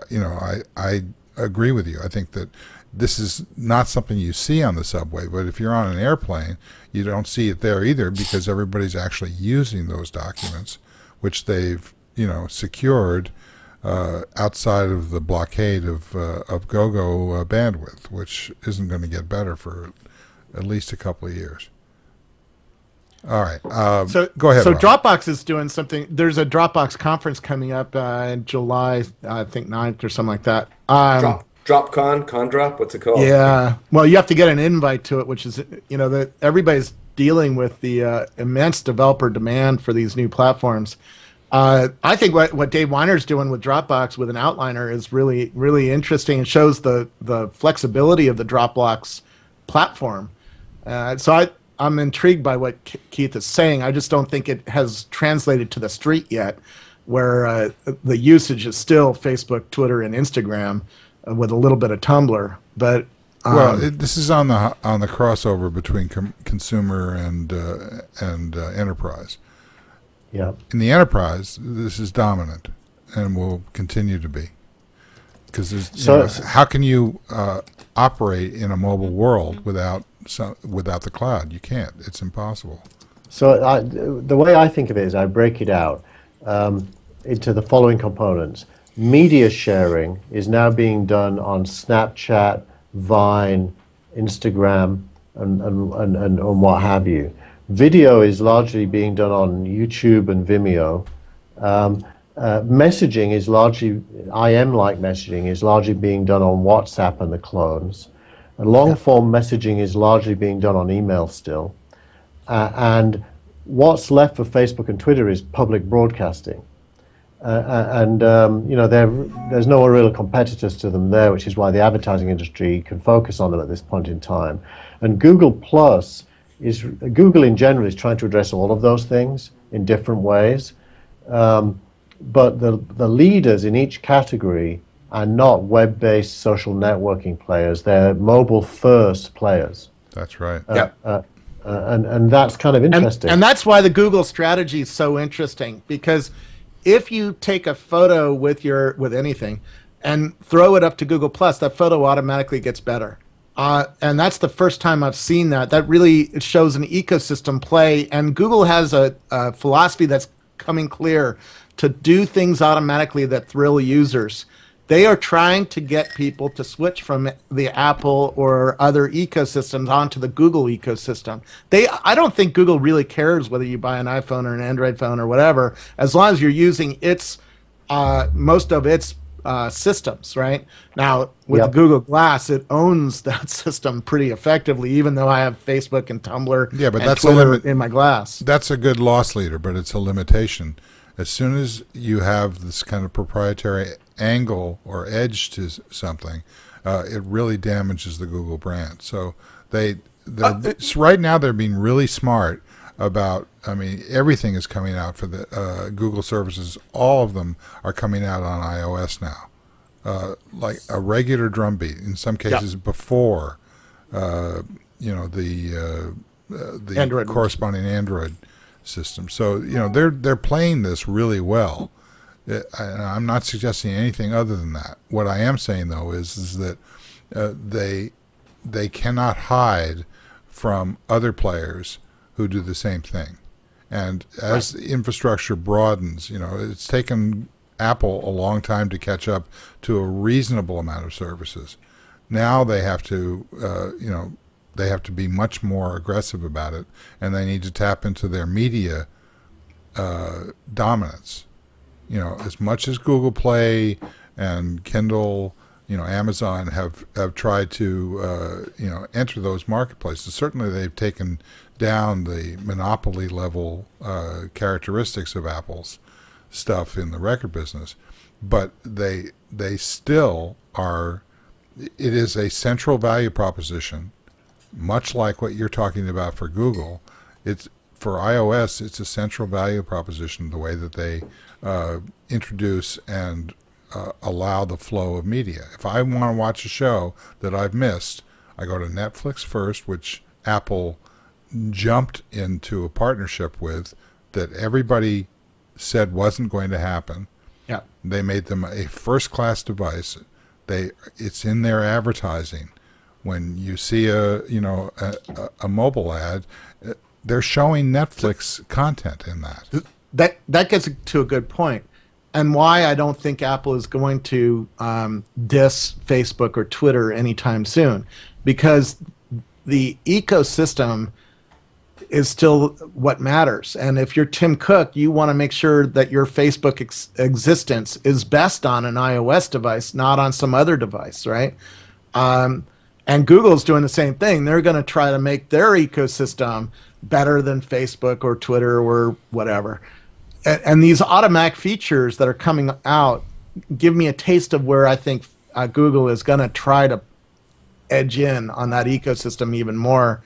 I agree with you. I think that this is not something you see on the subway, but if you're on an airplane, you don't see it there either because everybody's actually using those documents, which they've secured outside of the blockade of GoGo bandwidth, which isn't going to get better for at least a couple of years. All right. So go ahead. So Rob. Dropbox is doing something. There's a Dropbox conference coming up in July, I think 9th or something like that. DropCon, what's it called? Yeah. Well, you have to get an invite to it, which is, that everybody's dealing with the immense developer demand for these new platforms. I think what Dave Weiner's doing with Dropbox with an outliner is really, really interesting. It shows the flexibility of the Dropbox platform. So I'm intrigued by what Keith is saying. I just don't think it has translated to the street yet, where the usage is still Facebook, Twitter, and Instagram with a little bit of Tumblr. But this is on the crossover between consumer and enterprise. Yeah. In the enterprise, this is dominant and will continue to be. Because how can you operate in a mobile world without the cloud? You can't. It's impossible. So the way I think of it is I break it out into the following components. Media sharing is now being done on Snapchat, Vine, Instagram, and what have you. Video is largely being done on YouTube and Vimeo. Messaging is largely, IM-like messaging is largely being done on WhatsApp and the clones. And long-form messaging is largely being done on email still. And what's left for Facebook and Twitter is public broadcasting. There's no real competitors to them there, which is why the advertising industry can focus on them at this point in time. And Google in general is trying to address all of those things in different ways. But the leaders in each category are not web-based social networking players. They're mobile-first players. That's right. And that's kind of interesting. And that's why the Google strategy is so interesting, because if you take a photo with anything and throw it up to Google Plus, that photo automatically gets better. And that's the first time I've seen that. That really shows an ecosystem play. And Google has a philosophy that's coming clear to do things automatically that thrill users. They are trying to get people to switch from the Apple or other ecosystems onto the Google ecosystem. I don't think Google really cares whether you buy an iPhone or an Android phone or whatever, as long as you're using most of its systems, right? Now, with the Google Glass, it owns that system pretty effectively, even though I have Facebook and Tumblr but and that's Twitter in my Glass. That's a good loss leader, but it's a limitation. As soon as you have this kind of proprietary angle or edge to something, it really damages the Google brand. So right now they're being really smart about, everything is coming out for the Google services. All of them are coming out on iOS now, like a regular drumbeat. In some cases before, the Android corresponding Android system. So they're playing this really well. I'm not suggesting anything other than that. What I am saying though is that they cannot hide from other players who do the same thing. And as the infrastructure broadens, it's taken Apple a long time to catch up to a reasonable amount of services. Now they have to, they have to be much more aggressive about it, and they need to tap into their media dominance. As much as Google Play and Kindle, Amazon have tried to, enter those marketplaces. Certainly they've taken down the monopoly level characteristics of Apple's stuff in the record business, but they still are. It is a central value proposition, much like what you're talking about for Google. It's for iOS. It's a central value proposition, the way that they introduce and allow the flow of media. If I want to watch a show that I've missed, I go to Netflix first, which Apple jumped into a partnership with that everybody said wasn't going to happen. Yeah. They made them a first-class device It's in their advertising. When you see a mobile ad, they're showing Netflix content in that. That gets to a good point, and why I don't think Apple is going to diss Facebook or Twitter anytime soon, because the ecosystem is still what matters. And if you're Tim Cook, you want to make sure that your Facebook existence is best on an iOS device, not on some other device, right? And Google's doing the same thing. They're going to try to make their ecosystem better than Facebook or Twitter or whatever. And these automatic features that are coming out give me a taste of where I think Google is going to try to edge in on that ecosystem even more,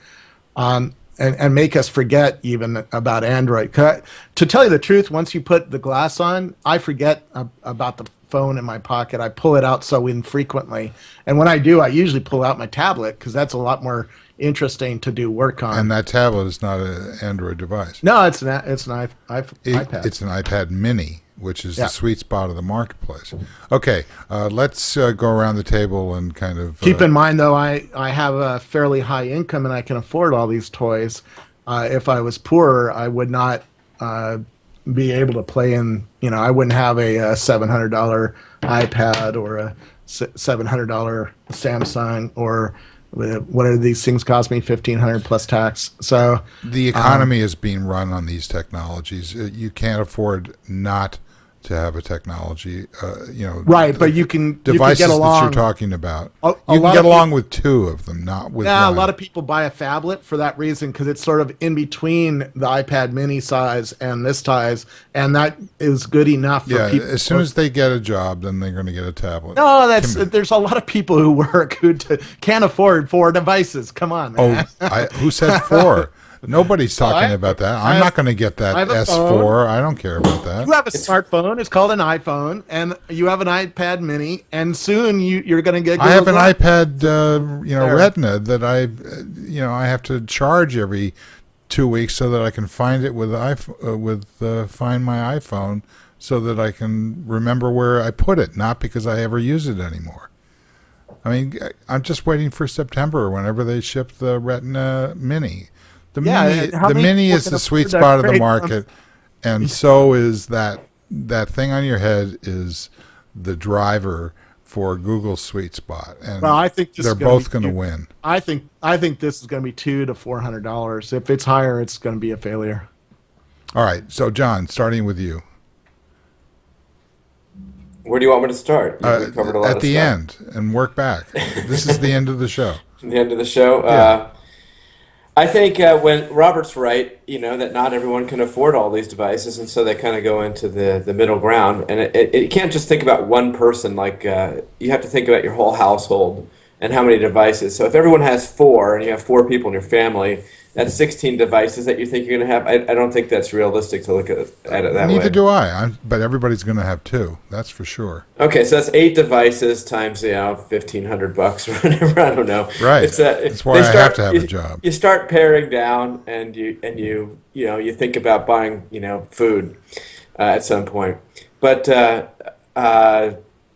and make us forget even about Android. To tell you the truth, once you put the glass on, I forget about the phone in my pocket. I pull it out so infrequently, and when I do, I usually pull out my tablet because that's a lot more interesting to do work on. And that tablet is not an Android device. No, it's an iPad. It's an iPad Mini, which is the sweet spot of the marketplace. Okay, let's go around the table and kind of... Keep in mind, though, I have a fairly high income and I can afford all these toys. If I was poorer, I would not be able to play in... I wouldn't have a $700 iPad or a $700 Samsung, or what do these things cost me? $1,500 plus tax. So the economy is being run on these technologies. You can't afford not to have a technology, right? But you can devices get along, that you're talking about. You can get along with two of them, not with one. A lot of people buy a phablet for that reason, because it's sort of in between the iPad Mini size and this size, and that is good enough for people. As soon as they get a job, then they're going to get a tablet. No, there's a lot of people who work who can't afford 4 devices. Come on, man. Who said 4? Nobody's talking about that. I'm not going to get that S4. I don't care about that. You have a smartphone. It's called an iPhone, and you have an iPad Mini, and soon you're going to get. I have an iPad, Retina that I have to charge every 2 weeks so that I can find it with Find My iPhone, so that I can remember where I put it, not because I ever use it anymore. I mean, I'm just waiting for September, whenever they ship the Retina Mini. The Mini is the sweet spot of the market, and so is that thing on your head is the driver for Google's sweet spot. And I think they're both going to win. I think this is going to be $200 to $400. If it's higher, it's going to be a failure. All right, so John, starting with you. Where do you want me to start? We've covered a lot at of the stuff. end, and work back. This is the end of the show. The end of the show. Yeah. I think when Robert's right, that not everyone can afford all these devices, and so they kind of go into the middle ground. And it can't just think about one person. Like you have to think about your whole household and how many devices. So if everyone has 4, and you have 4 people in your family, that's 16 devices that you think you're going to have. I don't think that's realistic to look at it that way. Neither do I. But everybody's going to have 2. That's for sure. Okay, so that's 8 devices times $1,500 or whatever. I don't know. Right. That's why I have to have a job. You start paring down, and you think about buying food at some point. But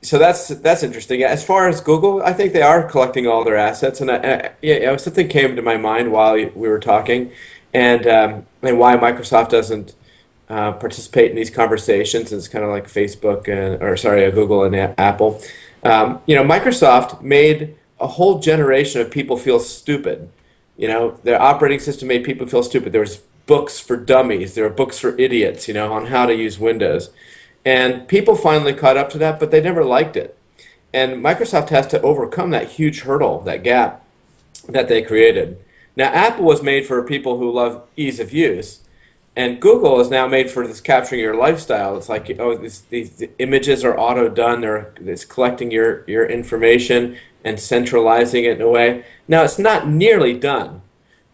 so that's interesting. As far as Google, I think they are collecting all their assets, and something came to my mind while we were talking, and why Microsoft doesn't participate in these conversations. It's kind of like Facebook Google and Apple. Microsoft made a whole generation of people feel stupid. Their operating system made people feel stupid. There was books for dummies. There were books for idiots, on how to use Windows. And people finally caught up to that, but they never liked it. And Microsoft has to overcome that huge hurdle, that gap that they created. Now, Apple was made for people who love ease of use. And Google is now made for this capturing your lifestyle. It's like, these images are auto-done. It's collecting your information and centralizing it in a way. Now, it's not nearly done,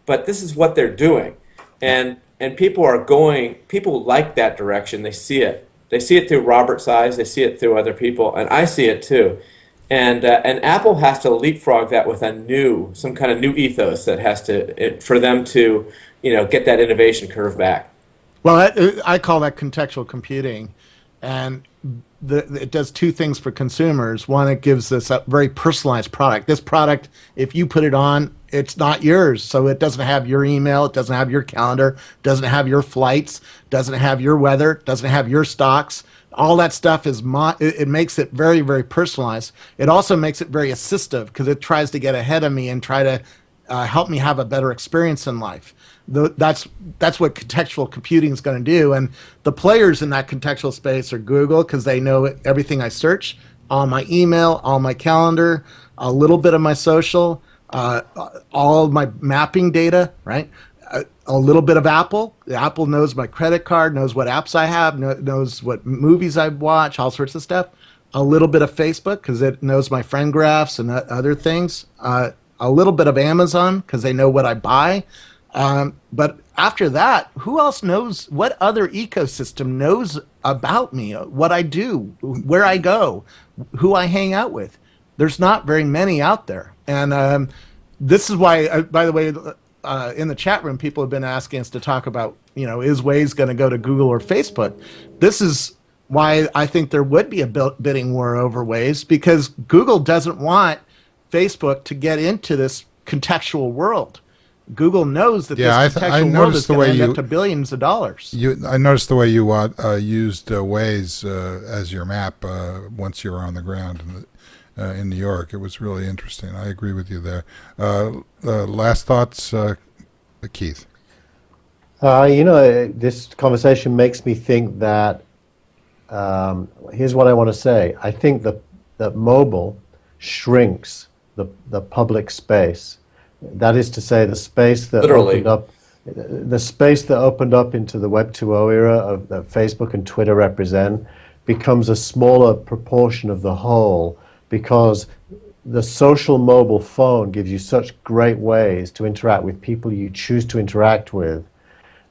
but this is what they're doing. And people like that direction. They see it. They see it through Robert's eyes. They see it through other people, and I see it too. And Apple has to leapfrog that with some kind of new ethos that has for them to, get that innovation curve back. Well, I call that contextual computing, and it does two things for consumers. One, it gives us a very personalized product. This product, if you put it on, it's not yours. So it doesn't have your email. It doesn't have your calendar. Doesn't have your flights. Doesn't have your weather. Doesn't have your stocks. All that stuff is it makes it very, very personalized. It also makes it very assistive because it tries to get ahead of me and try to help me have a better experience in life. That's what contextual computing is going to do. And the players in that contextual space are Google, because they know everything I search, all my email, all my calendar, a little bit of my social, all of my mapping data, right? A little bit of Apple. Apple knows my credit card, knows what apps I have, knows what movies I watch, all sorts of stuff. A little bit of Facebook, because it knows my friend graphs and other things. A little bit of Amazon, because they know what I buy. But after that, who else knows? What other ecosystem knows about me, what I do, where I go, who I hang out with? There's not very many out there. And this is why, by the way, in the chat room, people have been asking us to talk about, is Waze going to go to Google or Facebook? This is why I think there would be a bidding war over Waze, because Google doesn't want Facebook to get into this contextual world. Google knows that this contextual world is going to end up to billions of dollars. I noticed the way you used Waze as your map once you were on the ground in New York. It was really interesting. I agree with you there. Last thoughts, Keith? This conversation makes me think that, here's what I want to say. I think that mobile shrinks the public space. That is to say, the space that opened up into the Web 2.0 era that Facebook and Twitter represent becomes a smaller proportion of the whole, because the social mobile phone gives you such great ways to interact with people you choose to interact with,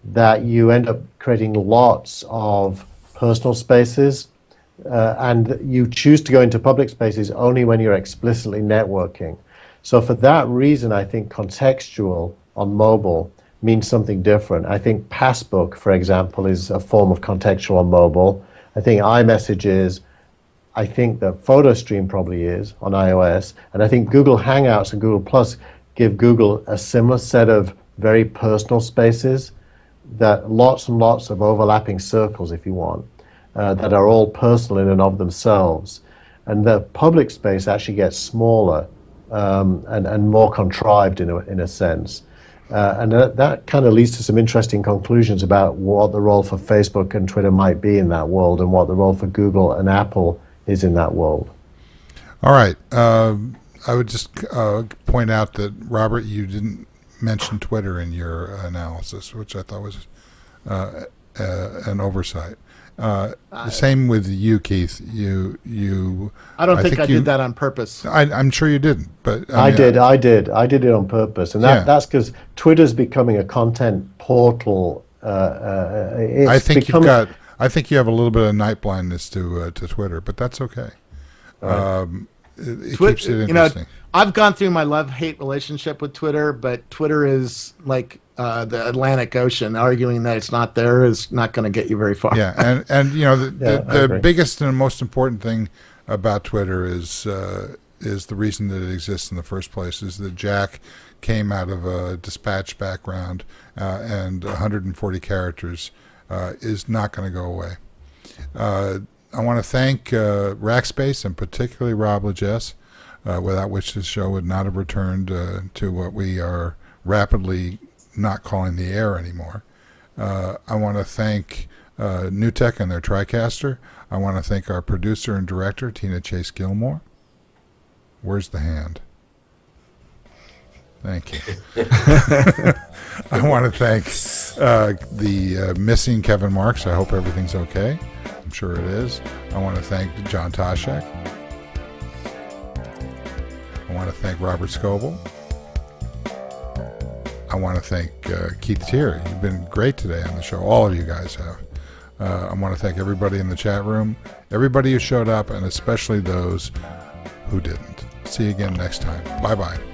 that you end up creating lots of personal spaces, and you choose to go into public spaces only when you're explicitly networking. So for that reason, I think contextual on mobile means something different. I think Passbook, for example, is a form of contextual on mobile. I think iMessage is. I think that PhotoStream probably is on iOS. And I think Google Hangouts and Google Plus give Google a similar set of very personal spaces, that lots and lots of overlapping circles, if you want, that are all personal in and of themselves. And the public space actually gets smaller and more contrived in a sense. And that kind of leads to some interesting conclusions about what the role for Facebook and Twitter might be in that world, and what the role for Google and Apple is in that world. All right. I would just point out that, Robert, you didn't mention Twitter in your analysis, which I thought was an oversight. The same with you, Keith. I don't think I did that on purpose. I'm sure you didn't, but I did it on purpose, and that's because Twitter's becoming a content portal. I think you have a little bit of night blindness to Twitter, but that's okay. Right. It keeps it interesting. I've gone through my love-hate relationship with Twitter, but Twitter is like the Atlantic Ocean. Arguing that it's not there is not going to get you very far. Yeah, and the biggest and most important thing about Twitter is the reason that it exists in the first place is that Jack came out of a dispatch background, and 140 characters is not going to go away. I want to thank Rackspace, and particularly Rob Legess, without which this show would not have returned to what we are rapidly not calling the air anymore. I want to thank Newtek and their TriCaster. I want to thank our producer and director, Tina Chase Gillmor. Where's the hand? Thank you. I want to thank the missing Kevin Marks. I hope everything's okay. I'm sure it is. I want to thank John Toshek. I want to thank Robert Scoble. I want to thank Keith Tier. You've been great today on the show. All of you guys have. I want to thank everybody in the chat room, everybody who showed up, and especially those who didn't. See you again next time. Bye-bye.